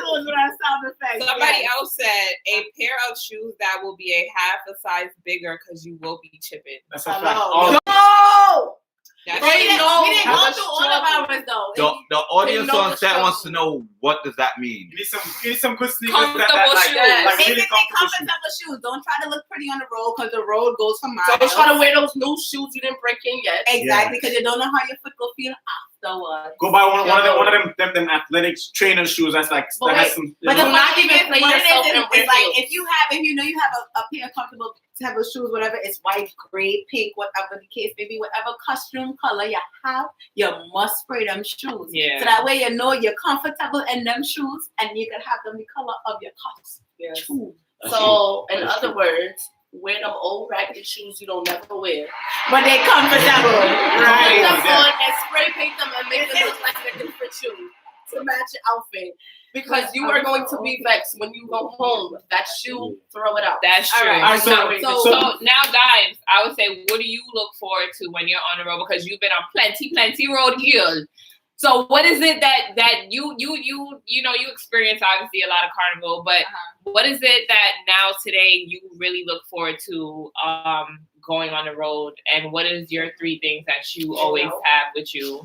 Speaker 1: Somebody else said a pair of shoes that will be a half a size bigger because you will be chipping.
Speaker 2: That's a fact.
Speaker 3: Hello.
Speaker 2: All-
Speaker 1: That's
Speaker 3: We didn't
Speaker 5: know
Speaker 3: go
Speaker 5: how
Speaker 3: through all of ours though.
Speaker 4: The audience
Speaker 5: know
Speaker 4: on
Speaker 5: the
Speaker 4: set wants to
Speaker 5: struggle.
Speaker 4: know, what does that mean?
Speaker 2: You need some good sneakers
Speaker 1: Comfortable
Speaker 2: like
Speaker 1: shoes.
Speaker 2: really
Speaker 3: Basically,
Speaker 2: comfortable shoes.
Speaker 3: comfortable shoes. Don't try to look pretty on the road because the road goes for miles.
Speaker 5: So don't try to wear those new shoes you didn't break in yet.
Speaker 3: Exactly, because you don't know how your foot will feel afterwards.
Speaker 2: Go buy one of them athletics trainer shoes that's like
Speaker 5: But
Speaker 2: that has
Speaker 5: wait,
Speaker 2: some.
Speaker 3: But
Speaker 5: Do
Speaker 3: the
Speaker 5: not
Speaker 3: funny
Speaker 5: even
Speaker 3: thing is,
Speaker 5: play
Speaker 3: what it
Speaker 5: yourself
Speaker 3: is,
Speaker 5: in
Speaker 3: it's like
Speaker 5: heels.
Speaker 3: if you have a pair of comfortable type of shoes, whatever, it's white, gray, pink, whatever the case may be, whatever costume color you have, you must spray them shoes.
Speaker 1: Yeah.
Speaker 3: So that way you know you're comfortable in them shoes and you can have them the color of your costume.
Speaker 5: So, in other words, wear them old raggedy shoes you don't never wear.
Speaker 3: But they're comfortable.
Speaker 5: Put
Speaker 3: Right.
Speaker 5: them on and spray paint them and make them look like a different shoe to match your outfit. Because you are going to be vexed when you go home. That shoe, throw it out.
Speaker 1: That's true.
Speaker 3: All
Speaker 2: right,
Speaker 1: So now, Dimes, I would say, what do you look forward to when you're on the road? Because you've been on plenty road years. So what is it that you experience obviously a lot of carnival, but what is it that now today you really look forward to going on the road, and what is your 3 things that you always have with you?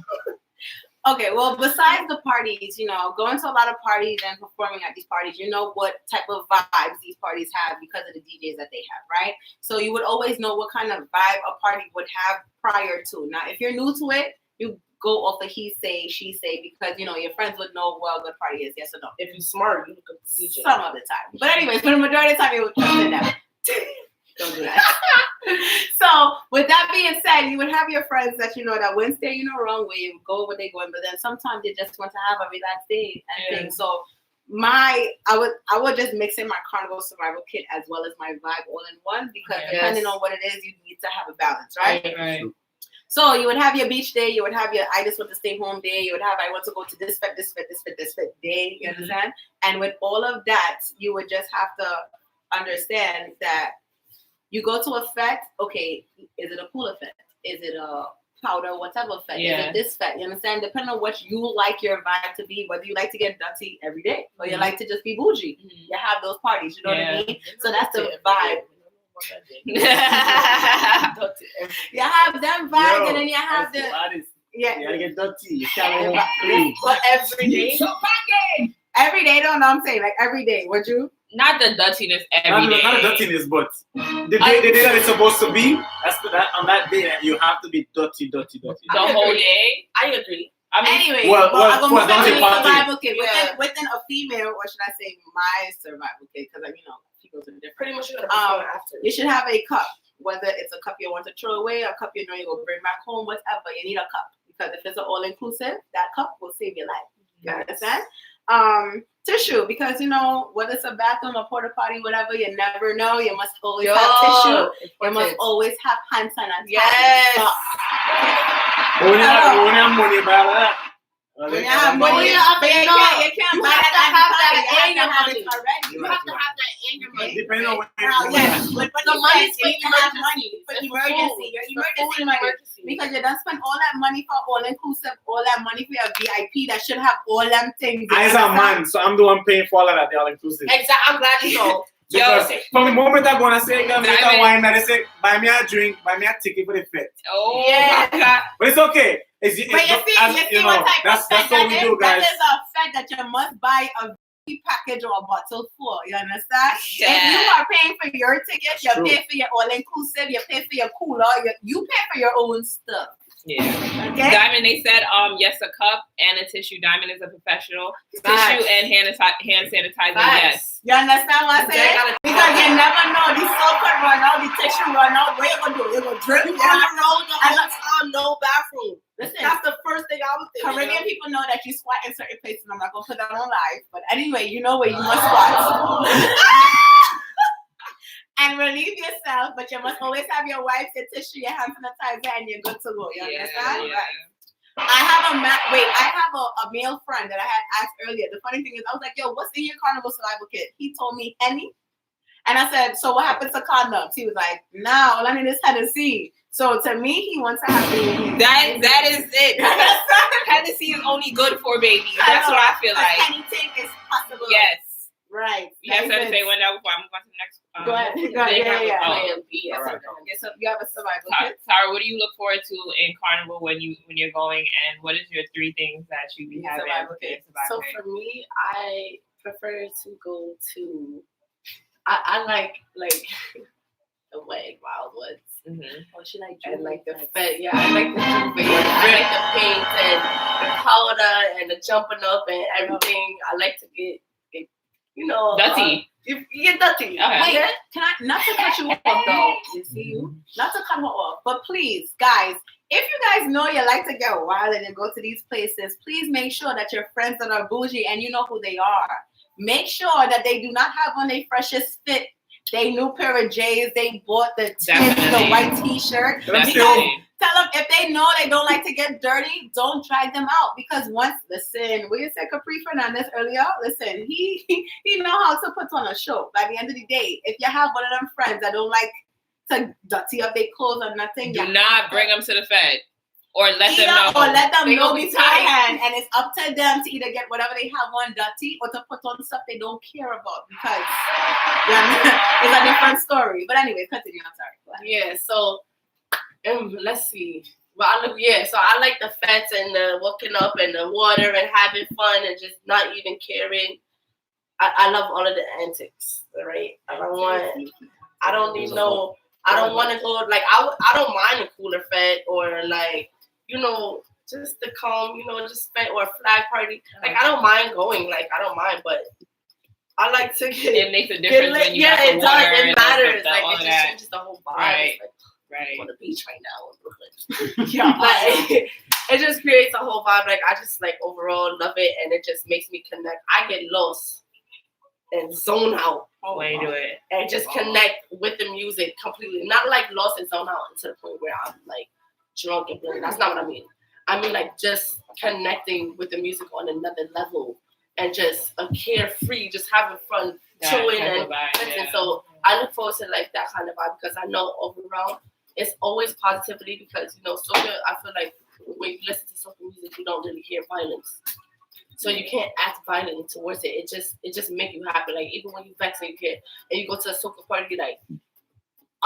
Speaker 3: Okay, well, besides the parties, going to a lot of parties and performing at these parties, you know what type of vibes these parties have because of the DJs that they have, right? So you would always know what kind of vibe a party would have prior to. Now, if you're new to it, you go off the he say, she say, because, your friends would know what a good party is, yes or no.
Speaker 5: If you're smart, you look at the DJ.
Speaker 3: Some of the time. But anyways, for the majority of the time, you would trust in them. Don't do that. So, with that being said, you would have your friends that that wouldn't stay wrong way, you go where they're going, but then sometimes they just want to have a relaxed day and things. So I would just mix in my carnival survival kit as well as my vibe all in one, because depending on what it is, you need to have a balance, right?
Speaker 1: Right.
Speaker 3: So you would have your beach day, you would have your I just want to stay home day, you would have I want to go to this fit day, you understand? And with all of that, you would just have to understand that you go to a fete, okay, is it a pool effect? Is it a powder, whatever fete? Is it this fete? You understand? Depending on what you like your vibe to be, whether you like to get dirty every day or you like to just be bougie. You have those parties, you know what I mean? So that's the vibe. You have them vibes and then you have the...
Speaker 2: You gotta get dirty. You can't
Speaker 5: But every day,
Speaker 3: Every day, don't know what I'm saying? Like every day, would you?
Speaker 1: Not the dirtiness every day.
Speaker 2: Not the dirtiness, but the day that it's supposed to be, that's that on that day that you have to be dirty.
Speaker 1: The whole day?
Speaker 5: I agree.
Speaker 1: I mean,
Speaker 3: Anyway,
Speaker 2: well,
Speaker 3: I'm
Speaker 2: for
Speaker 3: gonna
Speaker 2: dirty
Speaker 3: move
Speaker 2: party.
Speaker 3: survival kit within a female, or should I say my survival kit? Because people are different.
Speaker 5: Pretty much you're gonna be after.
Speaker 3: You should have a cup, whether it's a cup you want to throw away, or a cup you know you will bring back home, whatever. You need a cup because if it's an all inclusive, that cup will save your life. You understand? Tissue, because whether it's a bathroom, a porta potty, whatever, you never know. You must always have tissue. You must always have hand sanitizer.
Speaker 5: Yes.
Speaker 2: But when you have money about that.
Speaker 3: When you have money, you can't buy that.
Speaker 5: You have to have that in your
Speaker 3: money.
Speaker 5: You have to have that in your money.
Speaker 2: Depending on
Speaker 3: Yes, but
Speaker 5: the money is for
Speaker 3: you have money for emergency. Your emergency money. Because you don't spend all that money for all inclusive, all that money for your VIP that should have all them things.
Speaker 2: I'm a man, so I'm the one paying for all of that, the all inclusive.
Speaker 5: Exactly. I'm glad you know.
Speaker 2: Because from the moment I'm gonna say, make a wine, that they say, buy me a drink, buy me a ticket for the fete.
Speaker 1: Oh,
Speaker 3: yeah.
Speaker 2: But it's okay.
Speaker 3: But you see what type
Speaker 2: that's
Speaker 3: of fete
Speaker 2: what we do, guys.
Speaker 3: That is a fete that you must buy a package or a bottle for. You understand?
Speaker 1: Yeah.
Speaker 3: If you are paying for your ticket, you pay for your all inclusive, you pay for your cooler, you pay for your own stuff.
Speaker 1: Yeah.
Speaker 3: Okay.
Speaker 1: Diamond, they said, yes, a cup and a tissue. Diamond is a professional. Tissue and hand sanitizer, yes.
Speaker 3: You understand what I'm saying? Because you never know. The soap can run out, the tissue run out. What you gonna do? You gonna drip?
Speaker 5: You on the road the whole time, no bathroom.
Speaker 3: Listen,
Speaker 5: that's the first thing I was thinking.
Speaker 3: Caribbean people know that you squat in certain places. I'm not gonna put that on live, but anyway, you know where you must squat. And relieve yourself, but you must always have your wipes, your tissue, your hand sanitizer, and you're good to go. You understand?
Speaker 1: Yeah.
Speaker 3: Right. I have a male friend that I had asked earlier. The funny thing is, I was like, yo, what's in your carnival survival kit? He told me Henny. And I said, so what happens to condoms? He was like, no, all I need is Hennessy. So to me, he wants to have babies.
Speaker 1: That is it. Hennessy is only good for babies. That's what I feel like.
Speaker 3: Anything is possible.
Speaker 1: Yes.
Speaker 3: Right.
Speaker 1: Yes, I'm going to say one now before I'm going to the next.
Speaker 3: Go ahead. Yeah.
Speaker 1: Oh.
Speaker 3: So you have a survival kit.
Speaker 1: Tara, what do you look forward to in Carnival when you're going, and what is your 3 things that you be having?
Speaker 5: So for me, I prefer to go to. I like the Wet Wild Woods.
Speaker 1: Mm-hmm.
Speaker 3: Oh, she like
Speaker 5: and like the fete. Yeah, I like the juve. I like the paint and the powder and the jumping up and everything. I like to get
Speaker 1: dirty.
Speaker 5: You get dirty.
Speaker 1: Okay.
Speaker 3: Wait, can I not to cut you off though? You see you? Not to cut her off, but please, guys, if you guys know you like to get wild and you go to these places, please make sure that your friends that are bougie and you know who they are. Make sure that they do not have on their freshest fit. They new pair of J's. They bought the white T-shirt. Tell them if they know they don't like to get dirty, don't drag them out. Because what you said Capri Fernandez earlier, listen, he know how to put on a show. By the end of the day, if you have one of them friends that don't like to dirty up their clothes or nothing,
Speaker 1: do not bring them to the Fed. Or let them know.
Speaker 3: Or let them know beforehand. And it's up to them to either get whatever they have on dirty or to put on stuff they don't care about. Because it's a different story. But anyway, continue. I'm sorry.
Speaker 5: Yeah, so let's see. Well, so I like the fets and the walking up and the water and having fun and just not even caring. I love all of the antics, right? I don't want to go, like, I don't mind a cooler fete or like, just to come, just fete or a flag party. Like, I don't mind going, like, I don't mind, but I like to get
Speaker 1: it makes a difference when you
Speaker 5: it
Speaker 1: does.
Speaker 5: It matters. Like, it just changes the whole vibe.
Speaker 1: Right.
Speaker 5: Like, I'm on the beach right now in Brooklyn. Like, it just creates a whole vibe. Like, I just, like, overall love it, and it just makes me connect. I get lost and zone out.
Speaker 1: When you do it.
Speaker 5: And just connect with the music completely. Not, like, lost and zone out to the point where I'm, like, drunk and blank. That's not what I mean. I mean, like, just connecting with the music on another level and just a carefree, just having fun, chilling and listening. So I look forward to, like, that kind of vibe because I know overall it's always positivity because, soca, I feel like when you listen to soca music, you don't really hear violence. So you can't act violent towards it. It just make you happy. Like, even when you vex and you go to a soca party, you're like,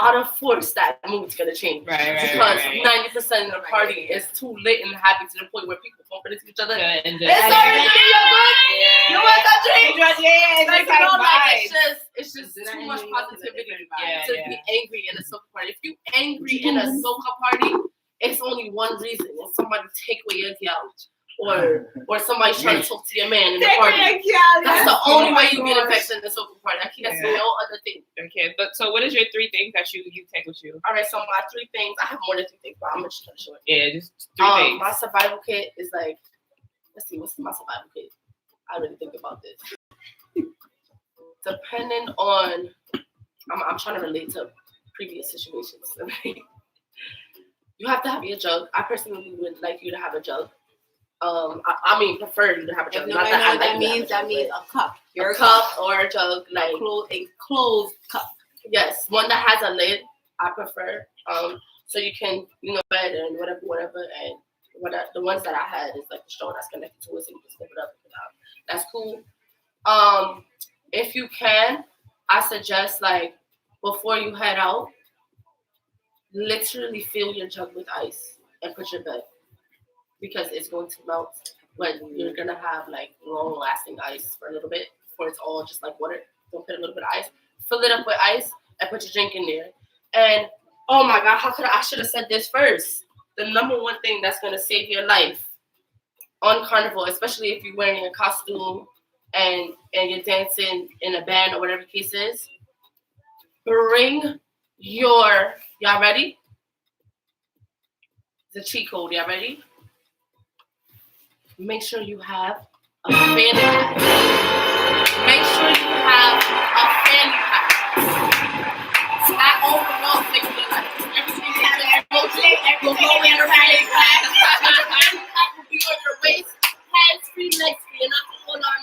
Speaker 5: out of force that mood's gonna change.
Speaker 1: Right.
Speaker 5: Because 90% of the party is too lit and happy to the point where people bump into each other.
Speaker 1: And
Speaker 5: It's already good. You want that drink? It's just too much positivity to be angry in a soca party. If you angry in a soca party, it's only one reason. It's somebody take away your couch. Or somebody trying to talk to your man in the party. That's the only way you get infected in the soca party. I can't say no other thing.
Speaker 1: Okay, but so what is your 3 things that you take with you?
Speaker 5: All right, so my 3 things. I have more than 3 things, but I'm just trying to show it.
Speaker 1: Yeah, just 3 things.
Speaker 5: My survival kit is like, let's see, what's my survival kit? I really think about this. Depending on, I'm trying to relate to previous situations. You have to have your jug. I personally would like you to have a jug. I mean, prefer you to have a jug. Not that I like
Speaker 3: that means a cup.
Speaker 5: Your cup or a jug, like
Speaker 3: a closed cup.
Speaker 5: Yes, one that has a lid. I prefer. So you can, bed and whatever, and the ones that I had is like the straw that's connected to it, so you can slip it up and out. That's cool. If you can, I suggest like before you head out, literally fill your jug with ice and put your bed. Because it's going to melt, but you're gonna have like long-lasting ice for a little bit before it's all just like water. Don't put a little bit of ice. Fill it up with ice and put your drink in there. And oh my God, I should have said this first. The number one thing that's gonna save your life on Carnival, especially if you're wearing a costume and you're dancing in a band or whatever the case is, bring y'all ready? The cheat code, y'all ready? Make sure you have a fanny pack. Make sure you have a fanny pack. That overall makes your life. Everything you have will go in your fanny pack. Your fanny pack will be on your waist, hands free, legs free. You're not going to hold on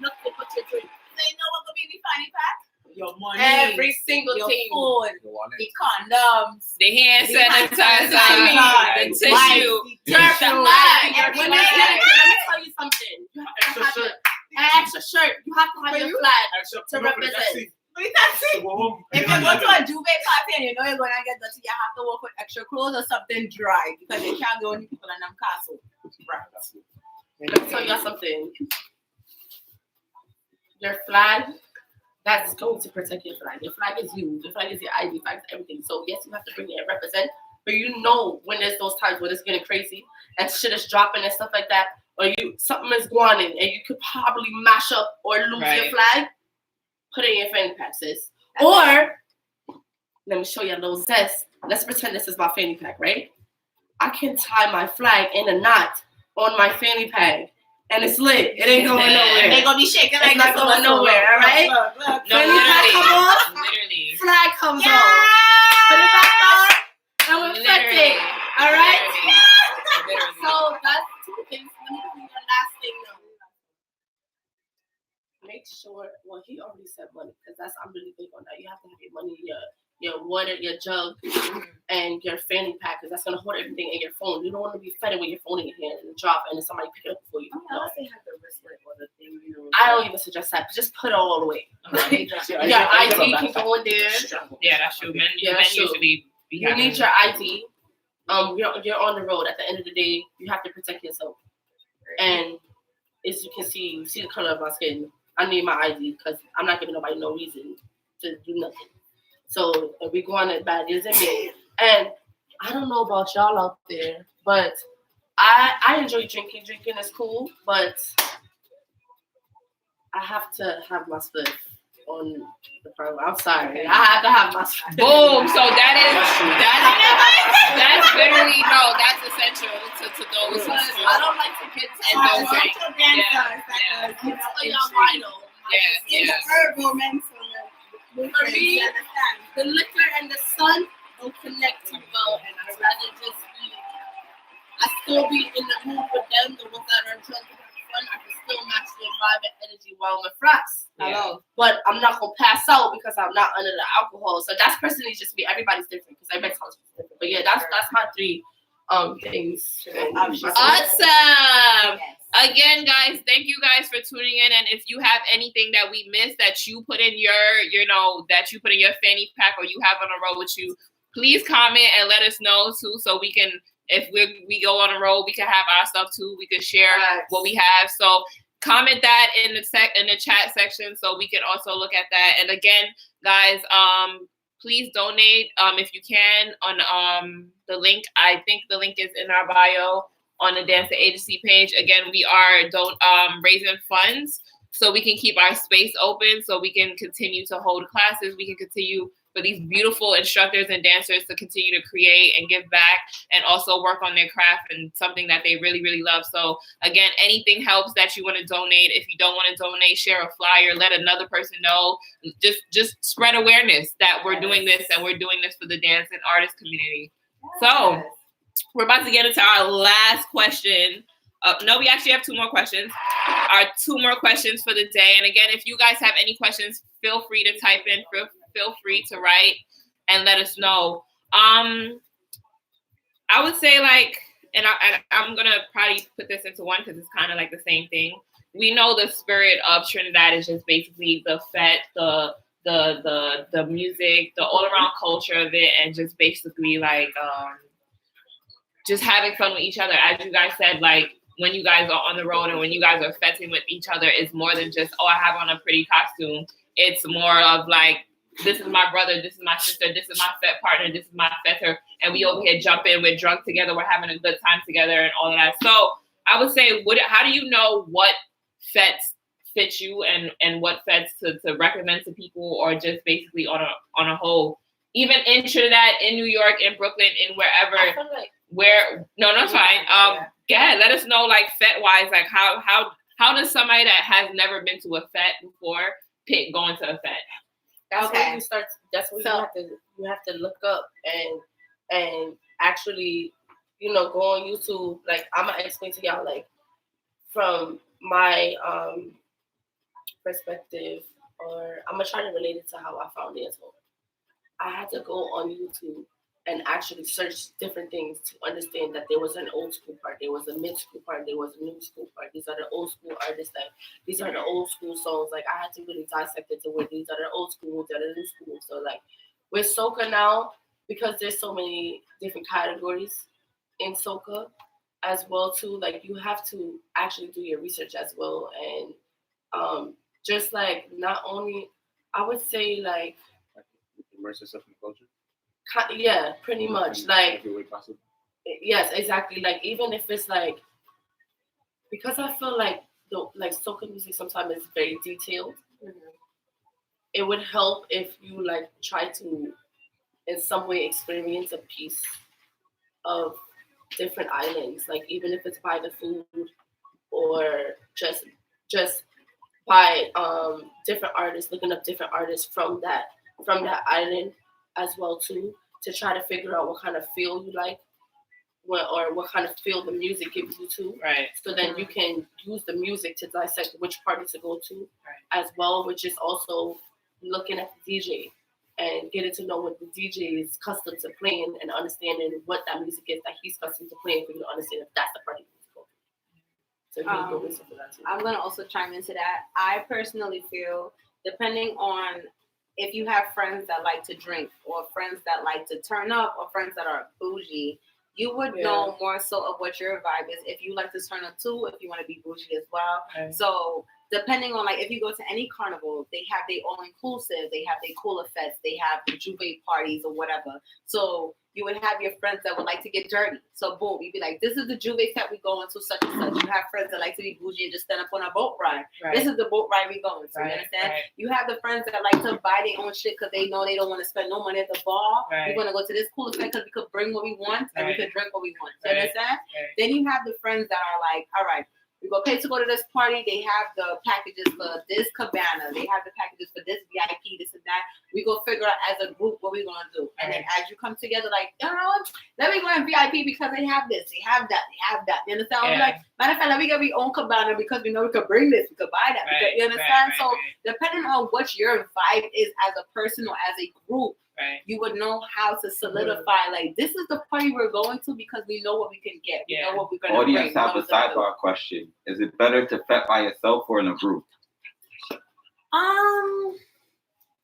Speaker 5: nothing but your drink.
Speaker 3: So you know what could be in the fanny pack? Your money.
Speaker 5: Every single
Speaker 3: your
Speaker 5: thing.
Speaker 3: Food, the condoms,
Speaker 1: the hand sanitizer, the tissue,
Speaker 5: your flag. Let me tell you something. You have to have an extra shirt. You have to have your flag to represent.
Speaker 3: If you go to a Juve party and you know you're going to get dirty, you have to work with extra clothes or something dry because you can't go any people in them castle.
Speaker 5: Right. Let me tell you something. Your flag. That's going to protect your flag. Your flag is you. Your flag is your ID. Flag is everything. So yes, you have to bring it and represent. But when there's those times when it's getting crazy and shit is dropping and stuff like that, or something is going on and you could probably mash up or lose your flag, put it in your fanny pack, sis. Or let me show you a little zest. Let's pretend this is my fanny pack, right? I can tie my flag in a knot on my fanny pack. And it's lit. It ain't going nowhere.
Speaker 3: It ain't gonna be shaking like
Speaker 5: not going nowhere, all right?
Speaker 3: Look.
Speaker 1: No, literally.
Speaker 5: Flag comes off. Put it back on. And we're fitting. All right? So that's 2 things. Let me do your last thing though. Make sure, well, he already said money, because I'm really big on that. You have to have your money, your water, your jug, and your fanny pack, because that's going to hold everything in your phone. You don't want to be fed with your phone in your hand and drop and then somebody pick it up for you. I don't even suggest that. Just put it all away. Your ID can go in there.
Speaker 1: Yeah, that's true. Men usually
Speaker 5: you need your ID. You're on the road. At the end of the day, you have to protect yourself. And as you can see, you see the color of my skin. I need my ID because I'm not giving nobody no reason to do nothing. So if we go on it bad, isn't me. And I don't know about y'all out there, but I enjoy drinking. Drinking is cool, but I have to have my stuff on the program. I'm sorry. I have to have my stuff.
Speaker 1: Boom. So that's literally that's essential to those who
Speaker 5: I don't like to get
Speaker 1: and don't drink.
Speaker 3: It's herbal mental.
Speaker 5: For me, the liquor and the sun don't connect too well, and I'd rather just still be in the mood with them, the ones that are drunk and having fun. I can still match their vibe and energy while I'm in France. But I'm not gonna pass out because I'm not under the alcohol. So that's personally just me. Everybody's different because everybody's house is different. But yeah, that's my 3 things.
Speaker 1: Awesome. Again, guys, thank you guys for tuning in. And if you have anything that we missed that you put in your, that you put in your fanny pack or you have on a road with you, please comment and let us know too, so we can, if we go on a road, we can have our stuff too. We can share what we have. So comment that in the chat section so we can also look at that. And again, guys, please donate if you can on the link. I think the link is in our bio on the Danca Agency page. Again, we are raising funds so we can keep our space open, so we can continue to hold classes. We can continue for these beautiful instructors and dancers to continue to create and give back and also work on their craft and something that they really, really love. So again, anything helps that you want to donate. If you don't want to donate, share a flyer, let another person know. Just spread awareness that we're doing this and we're doing this for the dance and artist community. So we're about to get into our last question. No, we actually have two more questions. Our two more questions for the day. And again, if you guys have any questions, feel free to type in. Feel free to write and let us know. I would say and I'm gonna probably put this into one because it's kind of like the same thing. We know the spirit of Trinidad is just basically the fete, the music, the all around culture of it, and just basically just having fun with each other. As you guys said, when you guys are on the road and when you guys are feting with each other, it's more than just, I have on a pretty costume. It's more of this is my brother, this is my sister, this is my fet partner, this is my fetter, and we over here jumping, we're drunk together, we're having a good time together and all of that. So I would say, how do you know what fets fit you and what fets to recommend to people, or just basically on a whole, even in Trinidad, in New York, in Brooklyn, in wherever.
Speaker 5: I feel
Speaker 1: it's fine. Yeah, let us know fet wise, how does somebody that has never been to a fet before pick going to a fet?
Speaker 5: That's when you start. That's when you have to look up and actually, go on YouTube. I'm gonna explain to y'all from my perspective, or I'm gonna try to relate it to how I found it. So I had to go on YouTube and actually search different things to understand that there was an old school part, there was a mid school part, there was a new school part. These are the old school artists, these are the old school songs. I had to really dissect it to where these are the old school, these are the new school. So with SOCA now, because there's so many different categories in SOCA as well too, you have to actually do your research as well. And just not only, I would say
Speaker 2: immerse yourself in the culture.
Speaker 5: Yeah, pretty much.
Speaker 2: Every way possible.
Speaker 5: Yes, exactly. Even if it's because I feel the soca music sometimes is very detailed. Mm-hmm. It would help if you try to in some way experience a piece of different islands, even if it's by the food or just by different artists, looking up different artists from that island as well too, to try to figure out what kind of feel you like, or what kind of feel the music gives you too.
Speaker 1: Right.
Speaker 5: So then you can use the music to dissect which party to go to, as well, which is also looking at the DJ and getting to know what the DJ is custom to playing and understanding what that music is that he's custom to playing for you to understand if that's the party you go to. So you can go listen to that too.
Speaker 3: I'm gonna also chime into that. I personally feel, depending on if you have friends that like to drink, or friends that like to turn up, or friends that are bougie, you would know more so of what your vibe is. If you like to turn up too, if you want to be bougie as well. Okay. So depending on if you go to any carnival, they have their all inclusive, they have their cooler fest, they have the juve parties or whatever. So you would have your friends that would like to get dirty. So boom, you'd be like, this is the juve fest we going to, such and such. You have friends that like to be bougie and just stand up on a boat ride. Right. This is the boat ride we going to. You understand? Right. You have the friends that like to buy their own shit because they know they don't want to spend no money at the bar. Right. We're going to go to this cooler fest because we could bring what we want and we could drink what we want. You understand? Right. Then you have the friends that are like, all right, we go pay to go to this party. They have the packages for this cabana. They have the packages for this VIP, this and that. We go figure out as a group what we're gonna do. And then as you come together, like, you know what? Let me go in VIP because they have this, they have that, they have that. You understand?
Speaker 1: Yeah.
Speaker 3: Like, matter of fact, let me get our own cabana because we know we could bring this, we could buy that.
Speaker 1: Right,
Speaker 3: You understand?
Speaker 1: right,
Speaker 3: so
Speaker 1: right.
Speaker 3: depending on what your vibe is as a person or as a group,
Speaker 1: Right.
Speaker 3: you would know how to solidify. Like, this is the party we're going to because we know what we can get. We know what we're gonna bring.
Speaker 4: Audience have a sidebar question. Is it better to fet by yourself or in a group?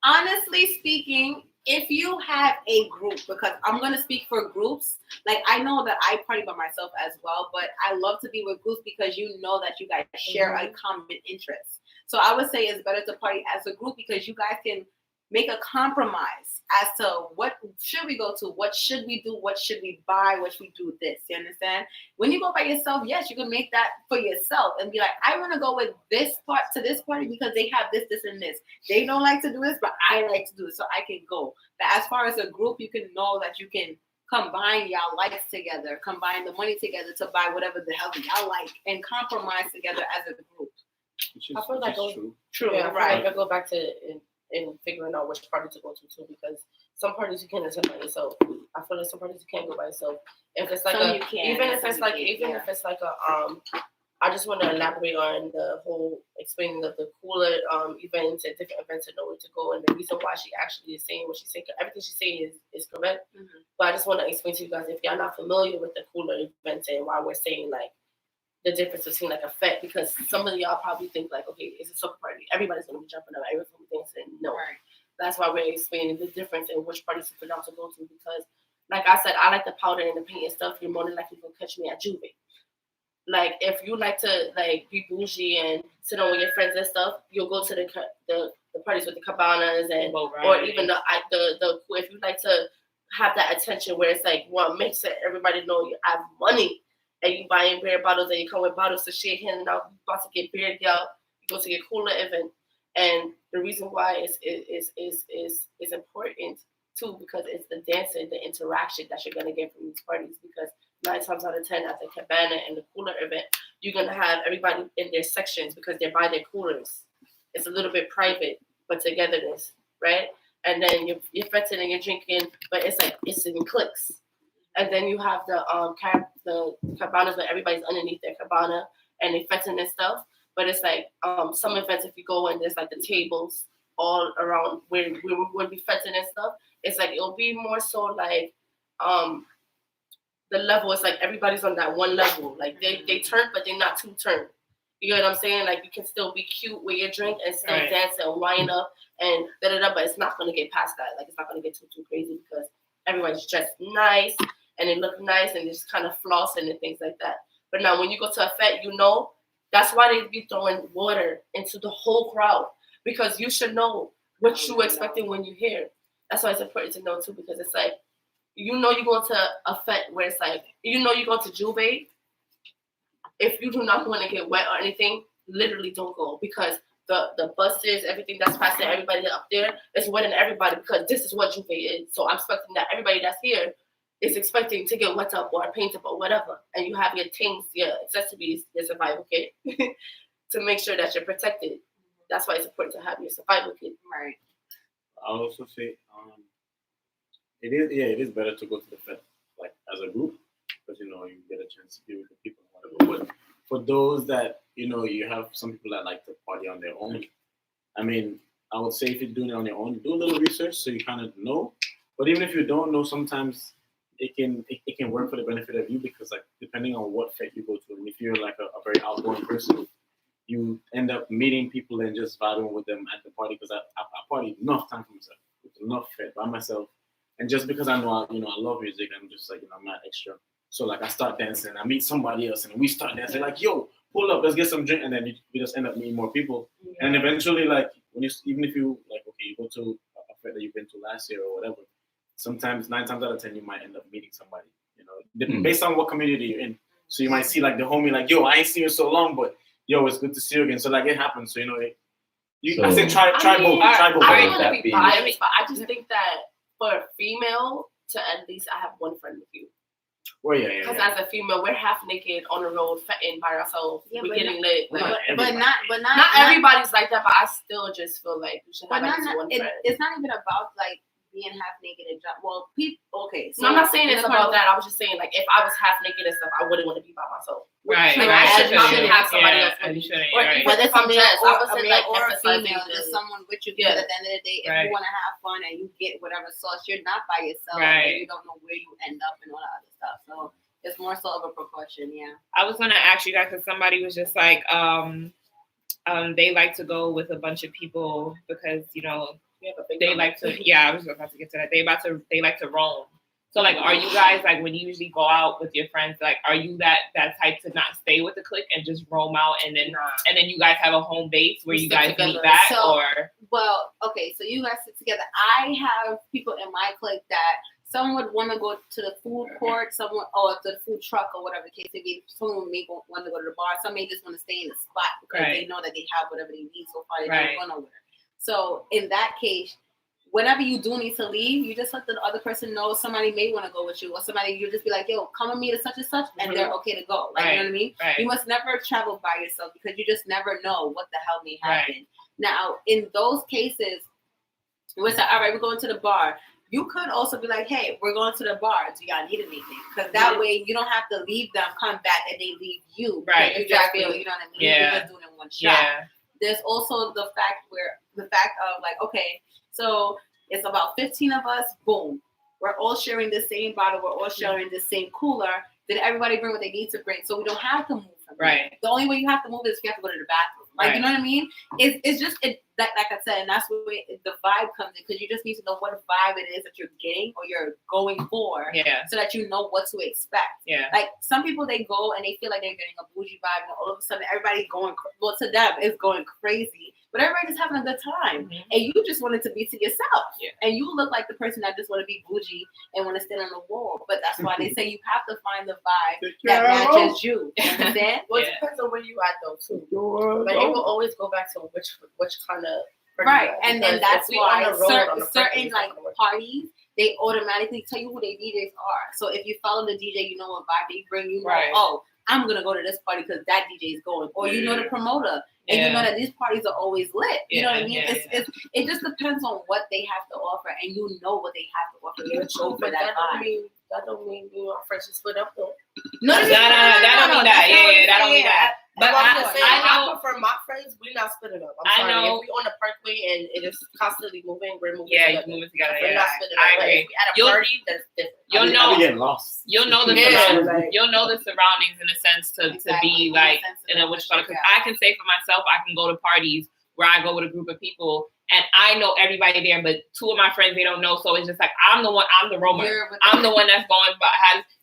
Speaker 3: Honestly speaking, if you have a group, because I'm gonna speak for groups, like I know that I party by myself as well, but I love to be with groups because you know that you guys share a common interest. So I would say it's better to party as a group because you guys can make a compromise as to what should we go to, what should we do, what should we buy, what should we do with this. You understand? When you go by yourself, yes, you can make that for yourself and be like, I want to go with this part to this party because they have this, this, and this. They don't like to do this, but I like to do it, so I can go. But as far as a group, you can know that you can combine y'all lives together, combine the money together to buy whatever the hell y'all like, and compromise together as a group.
Speaker 5: I feel like
Speaker 3: True,
Speaker 5: yeah,
Speaker 3: right.
Speaker 5: I go back to in figuring out which party to go to too, because some parties you can't attend by yourself. I feel like some parties you can't go by yourself. If it's like if it's like a I just want to elaborate on the whole explaining of the cooler events and different events and know where to go and the reason why she actually is saying what she's saying. Everything she's saying is correct. Mm-hmm. But I just want to explain to you guys if y'all not familiar with the cooler events and why we're saying like the difference between like a fete, because some of y'all probably think like, okay, it's a SOCA party. Everybody's gonna be jumping up. Everyone's gonna be dancing. No, right. That's why we're explaining the difference in which parties to put out to go to. Because, like I said, I like the powder and the paint and stuff. You're more than likely gonna catch me at Juve. Like if you like to like be bougie and sit on with your friends and stuff, you'll go to the parties with the cabanas and or even the if you like to have that attention where it's like makes it everybody know you have money. And you buying beer bottles and you come with bottles to shake handing out. You about to get beer, y'all. You go to get cooler event. And the reason why is important too, because it's the dancing, the interaction that you're gonna get from these parties. Because 9 times out of 10 at the cabana and the cooler event, you're gonna have everybody in their sections because they're by their coolers. It's a little bit private, but togetherness, right? And then you're fetting and you're drinking, but it's like it's in cliques. And then you have the cabanas where everybody's underneath their cabana and they fetting and stuff. But it's like some events, if you go and there's like the tables all around where we would be fetting and stuff, it's like it'll be more so like the level is like everybody's on that one level. Like they turn, but they're not too turned. You know what I'm saying? Like you can still be cute with your drink and still dance and wind up and da-da-da, but it's not gonna get past that. Like it's not gonna get too crazy because everybody's dressed nice. And they look nice and just kind of flossing and things like that. But now when you go to a fete, you know, that's why they be throwing water into the whole crowd. Because you should know what you're expecting when you're here. That's why it's important to know too, because it's like, you know you're going to a fete where it's like, you know you're going to Juve. If you do not want to get wet or anything, literally don't go. Because the buses, everything that's passing everybody up there is wetting everybody because this is what Juve is. So I'm expecting that everybody that's here is expecting to get wet up or paint up or whatever, and you have your things, your accessories, your survival kit to make sure that you're protected. That's why it's important to have your survival kit. Right.
Speaker 2: I'll also say it is better to go to the fete like as a group because you know you get a chance to be with the people and whatever. But for those that you have some people that like to party on their own. I mean, I would say if you're doing it on your own, do a little research so you kind of know. But even if you don't know, sometimes it can work for the benefit of you because like depending on what fete you go to, and if you're like a very outgoing person, you end up meeting people and just vibing with them at the party because I party enough time for myself, with enough fete by myself, and just because I know I love music, I'm just like I'm not extra. So like I start dancing, I meet somebody else, and we start dancing like yo, pull up, let's get some drink, and then we just end up meeting more people, and eventually like even if you like you go to a fete that you've been to last year or whatever. Sometimes 9 times out of 10, you might end up meeting somebody, based on what community you're in. So you might see like the homie, like, yo, I ain't seen you so long, but yo, it's good to see you again. So like it happens. So I say try both.
Speaker 5: I don't want to be biased, but I just think that for a female to at least I have one friend with you.
Speaker 2: Well, yeah.
Speaker 5: Because as a female, we're half naked on the road, fetting by ourselves.
Speaker 3: Yeah,
Speaker 5: we're getting lit. Like,
Speaker 3: but not
Speaker 5: everybody's like that. But I still just feel like we should have at least one friend.
Speaker 3: It's not even about like being half naked and drunk. Well, people. Okay, so
Speaker 5: no, I'm not saying it's about that. I was just saying like if I was half naked and stuff, I wouldn't want to be by myself.
Speaker 1: Right.
Speaker 5: Like, I shouldn't have somebody else with me. Or
Speaker 1: Right.
Speaker 3: whether it's a male or a
Speaker 5: emphasizing
Speaker 3: female, there's someone with you. Because at the end of the day, if you want to have fun and you get whatever sauce, you're not by yourself.
Speaker 1: Right.
Speaker 3: And you don't know where you end up and all that other stuff. So it's more so of a precaution. Yeah.
Speaker 1: I was gonna ask you guys because somebody was just like, they like to go with a bunch of people because they like to. Yeah, I was about to get to that. They like to roam. So like, are you guys like when you usually go out with your friends? Like, are you that type to not stay with the clique and just roam out and then you guys have a home base where you guys meet back
Speaker 3: Well, okay, so you guys sit together. I have people in my clique that someone would want to go to the food court, someone or the food truck or whatever the case may be. Someone may want to go to the bar. Some may just want to stay in the spot because they know that they have whatever they need so far. They don't go nowhere. So in that case, whenever you do need to leave, you just let the other person know somebody may want to go with you, or somebody you just be like, "Yo, come with me to such and such," and they're okay to go. Like, you know what I mean?
Speaker 1: Right.
Speaker 3: You must never travel by yourself because you just never know what the hell may happen. Now, in those cases, we say, "All right, we're going to the bar." You could also be like, "Hey, we're going to the bar. Do y'all need anything?" Because that way, you don't have to leave them, come back, and they leave you.
Speaker 1: Right.
Speaker 3: You just feel, you know what I mean?
Speaker 1: Yeah.
Speaker 3: You're just doing it in one shot.
Speaker 1: Yeah.
Speaker 3: There's also the fact of like, okay, so it's about 15 of us. Boom, we're all sharing the same bottle. We're all sharing the same cooler. Did everybody bring what they need to bring? So we don't have to move from there. The only way you have to move is if you have to go to the bathroom. Like, you know what I mean? It's just like I said, and that's where the vibe comes in, because you just need to know what vibe it is that you're getting or you're going for, so that you know what to expect. Like some people, they go and they feel like they're getting a bougie vibe, and all of a sudden everybody going, well, to them it's going crazy, but everybody's having a good time, and you just wanted to be to yourself, and you look like the person that just want to be bougie and want to stand on the wall. But that's why they say you have to find the vibe that matches you. You understand?
Speaker 5: Well, it depends on where you at though too. But it will always go back to which kind of
Speaker 3: and then that's why certain like parties, they automatically tell you who their DJs are. So if you follow the DJ, you know what vibe they bring. You know, oh, I'm gonna go to this party because that DJ is going, or you know the promoter, and you know that these parties are always lit. You know what I mean? It just depends on what they have to offer, and you know what they have to offer. You go for that vibe.
Speaker 5: That don't mean we want friends to split up though.
Speaker 1: No, that don't mean that. That don't mean that.
Speaker 5: But I prefer my friends. We're not splitting up. I'm sorry.
Speaker 1: know.
Speaker 5: If we're on the Parkway and it is constantly moving, we're moving.
Speaker 1: Yeah, you're moving together.
Speaker 5: We're not splitting
Speaker 1: I
Speaker 5: up.
Speaker 1: agree.
Speaker 5: Like, at a party, that's different.
Speaker 1: You'll know.
Speaker 2: Getting lost.
Speaker 1: You'll know the you'll know the surroundings in a sense to be like in a which because I can say for myself, I can go to parties where I go with a group of people. And I know everybody there, but two of my friends, they don't know. So it's just like, I'm the roamer. I'm the one that's going, but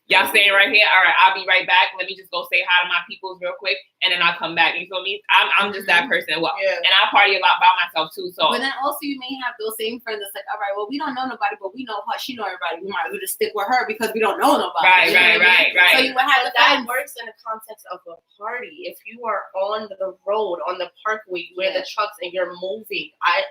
Speaker 1: y'all staying right here? All right, I'll be right back. Let me just go say hi to my peoples real quick, and then I'll come back. You feel me? I'm just that person. Well, and I party a lot by myself too. So,
Speaker 3: but then also you may have those same friends that's like, all right, well, we don't know nobody, but we know her. She know everybody. We might just stick with her because we don't know nobody.
Speaker 1: Right.
Speaker 3: So you would have
Speaker 5: that works in the context of a party. If you are on the road, on the Parkway, where the trucks and you're moving, I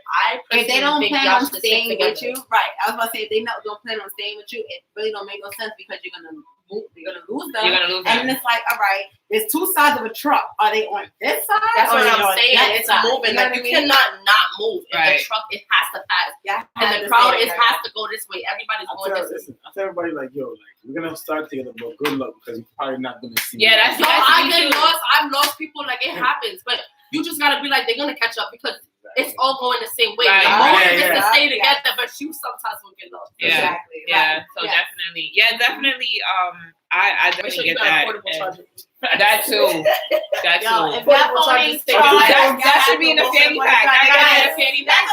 Speaker 3: if they don't plan on staying with you, right? I was about to say if they don't plan on staying with you, it really don't make no sense because you're gonna lose them. And it's like, all right, there's two sides of a truck. Are they on this side?
Speaker 5: That's what I'm saying. It's
Speaker 3: side?
Speaker 5: moving. Like you cannot not move. If the truck, it has to pass. And the crowd has to go this way. Everybody's going this way.
Speaker 2: I tell everybody like, yo, like we're gonna start together, but good luck because you're probably not gonna see.
Speaker 1: That's
Speaker 5: I get lost. I've lost people. Like it happens, but you just gotta be like they're gonna catch up because it's all going the same way. The motive is to stay together, but you sometimes will get lost.
Speaker 3: Exactly.
Speaker 1: So definitely. I definitely get that. That too. That too. That should be in the fanny pack. I got a fanny pack.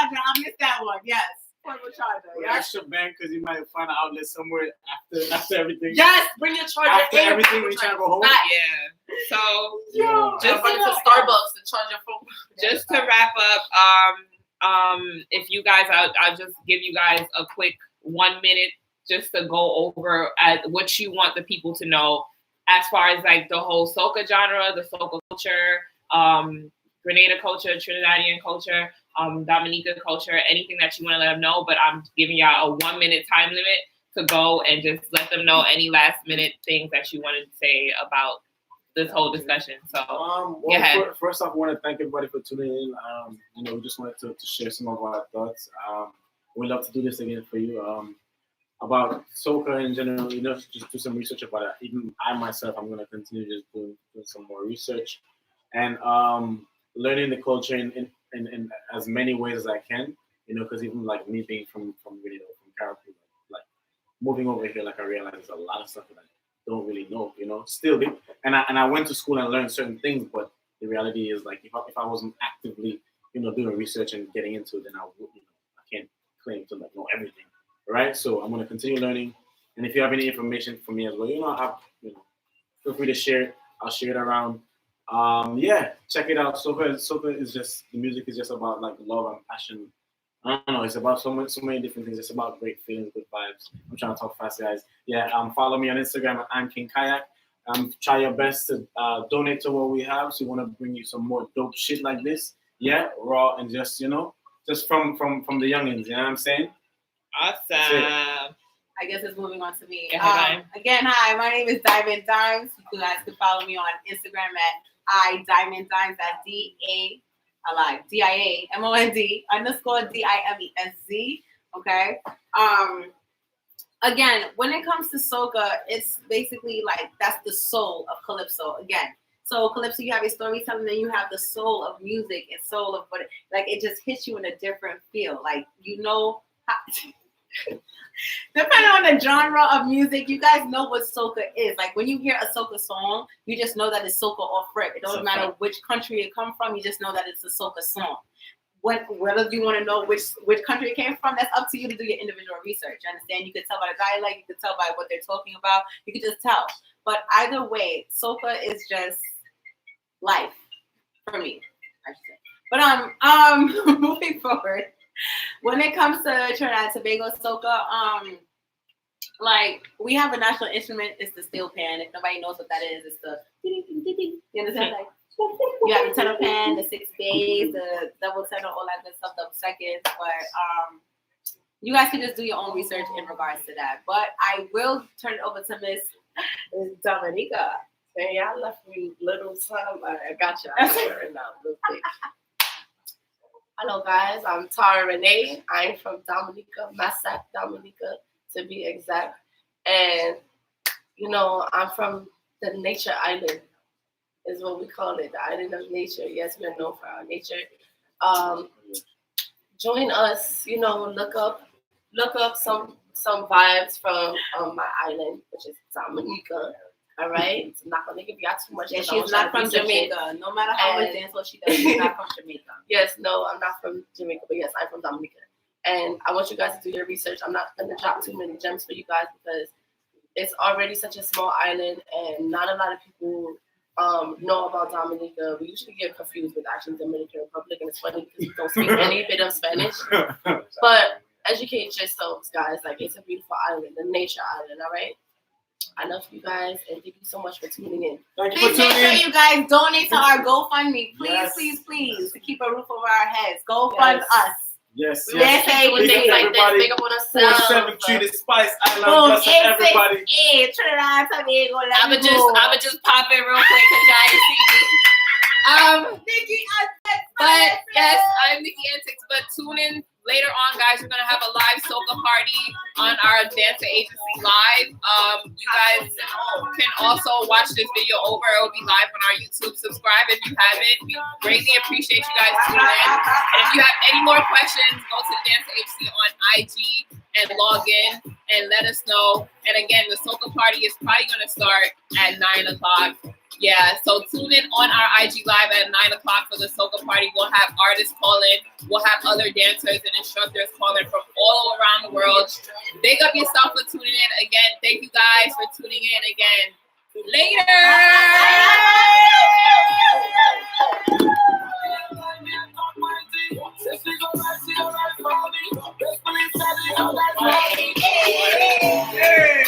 Speaker 3: I missed that one. Yes. Portable charger.
Speaker 2: Extra bank because you might find an outlet somewhere after everything.
Speaker 5: Yes, bring your charger.
Speaker 2: After everything, we trying to go home.
Speaker 1: So
Speaker 5: just run to Starbucks and charge your phone.
Speaker 1: Just to wrap up, if you guys, I'll just give you guys a quick 1 minute just to go over what you want the people to know as far as like the whole soca genre, the soca culture, Grenada culture, Trinidadian culture, Dominica culture, anything that you want to let them know. But I'm giving y'all a 1 minute time limit to go and just let them know any last minute things that you wanted to say about this whole discussion. So,
Speaker 2: well, first off, I want to thank everybody for tuning in. We just wanted to share some of our thoughts. We'd love to do this again for you. About SOCA in general, just do some research about it. Even I myself, I'm going to continue just doing some more research and learning the culture in as many ways as I can. Because even like me being from Caribbean, like moving over here, like I realized there's a lot of stuff that I don't really know. Still, and I went to school and learned certain things, but the reality is like if I wasn't actively doing research and getting into it, then I can't claim to like know everything. Right, so I'm going to continue learning, and if you have any information for me as well, feel free to share it. I'll share it around. Check it out. SOCA is just, the music is just about like love and passion. I don't know, it's about so many different things. It's about great feelings, good vibes. I'm trying to talk fast, guys. Follow me on Instagram at I'm King Kayak. Try your best to donate to what we have. So we want to bring you some more dope shit like this. Yeah, raw and just just from the youngins. You know what I'm saying?
Speaker 1: Awesome.
Speaker 3: I guess it's moving on to me.
Speaker 1: Again,
Speaker 3: hi, my name is Diamond Dimes. You guys can follow me on Instagram at iDiamondDimes. That's DIAMOND_DIMESZ. Okay. Again, when it comes to SOCA, it's basically like that's the soul of Calypso. Again, so Calypso, you have a storytelling, then you have the soul of music and soul of what it just hits you in a different feel. Like depending on the genre of music, you guys know what soca is. Like when you hear a soca song, you just know that it's soca off rip. It doesn't matter which country it comes from, you just know that it's a soca song. Whether you want to know which country it came from, that's up to you to do your individual research. You understand? You can tell by the dialect, you can tell by what they're talking about, you can just tell. But either way, soca is just life for me, I should say. But moving forward. When it comes to Trinidad and Tobago soca, like we have a national instrument. It's the steel pan. If nobody knows what that is, it's the you understand? Like you have the tenor pan, the 6 days, the double tenor, all that good stuff, double seconds. But you guys can just do your own research in regards to that. But I will turn it over to Miss Dominica.
Speaker 5: Man, y'all left me little time. I got you. I'm right now, real quick. Hello guys, I'm Tara Renee. I'm from Dominica, Massac, Dominica to be exact. And I'm from the nature island, is what we call it, the island of nature. Yes, we're known for our nature. Join us, look up some vibes from my island, which is Dominica. All right, I'm not gonna give you too much.
Speaker 3: Yeah, she's not from Jamaica. No matter how much dance she does, she's not from Jamaica.
Speaker 5: Yes, no, I'm not from Jamaica, but yes, I'm from Dominica. And I want you guys to do your research. I'm not gonna drop too many gems for you guys because it's already such a small island, and not a lot of people know about Dominica. We usually get confused with actually Dominican Republic, and it's funny because we don't speak any bit of Spanish. But educate yourselves, guys. Like it's a beautiful island, the nature island. All right. I love you guys, and thank you so much for tuning in.
Speaker 3: Please make sure you guys donate to our GoFundMe. Please, to keep a roof over our heads. Go fund us.
Speaker 2: Yes.
Speaker 5: We want to say things like this. Big up on ourselves.
Speaker 2: 473 The Spice. I love everybody.
Speaker 3: Trinidad, Tobago.
Speaker 1: I'ma just pop in real quick because y'all didn't see me.
Speaker 3: Nikki Antics.
Speaker 1: But yes, I'm Nikki Antics. But tune in later on, guys. We're gonna have a live soca party on our Danca Agency live. You guys can also watch this video over. It will be live on our YouTube. Subscribe if you haven't. We greatly appreciate you guys tuning in. And if you have any more questions, go to the Danca Agency on IG and log in and let us know. And again, the soca party is probably gonna start at 9 o'clock. Yeah, so tune in on our IG live at 9 o'clock for the soca party. We'll have artists call in. We'll have other dancers and instructors calling from all around the world. Big up yourself for tuning in. Again, thank you guys for tuning in again. Later.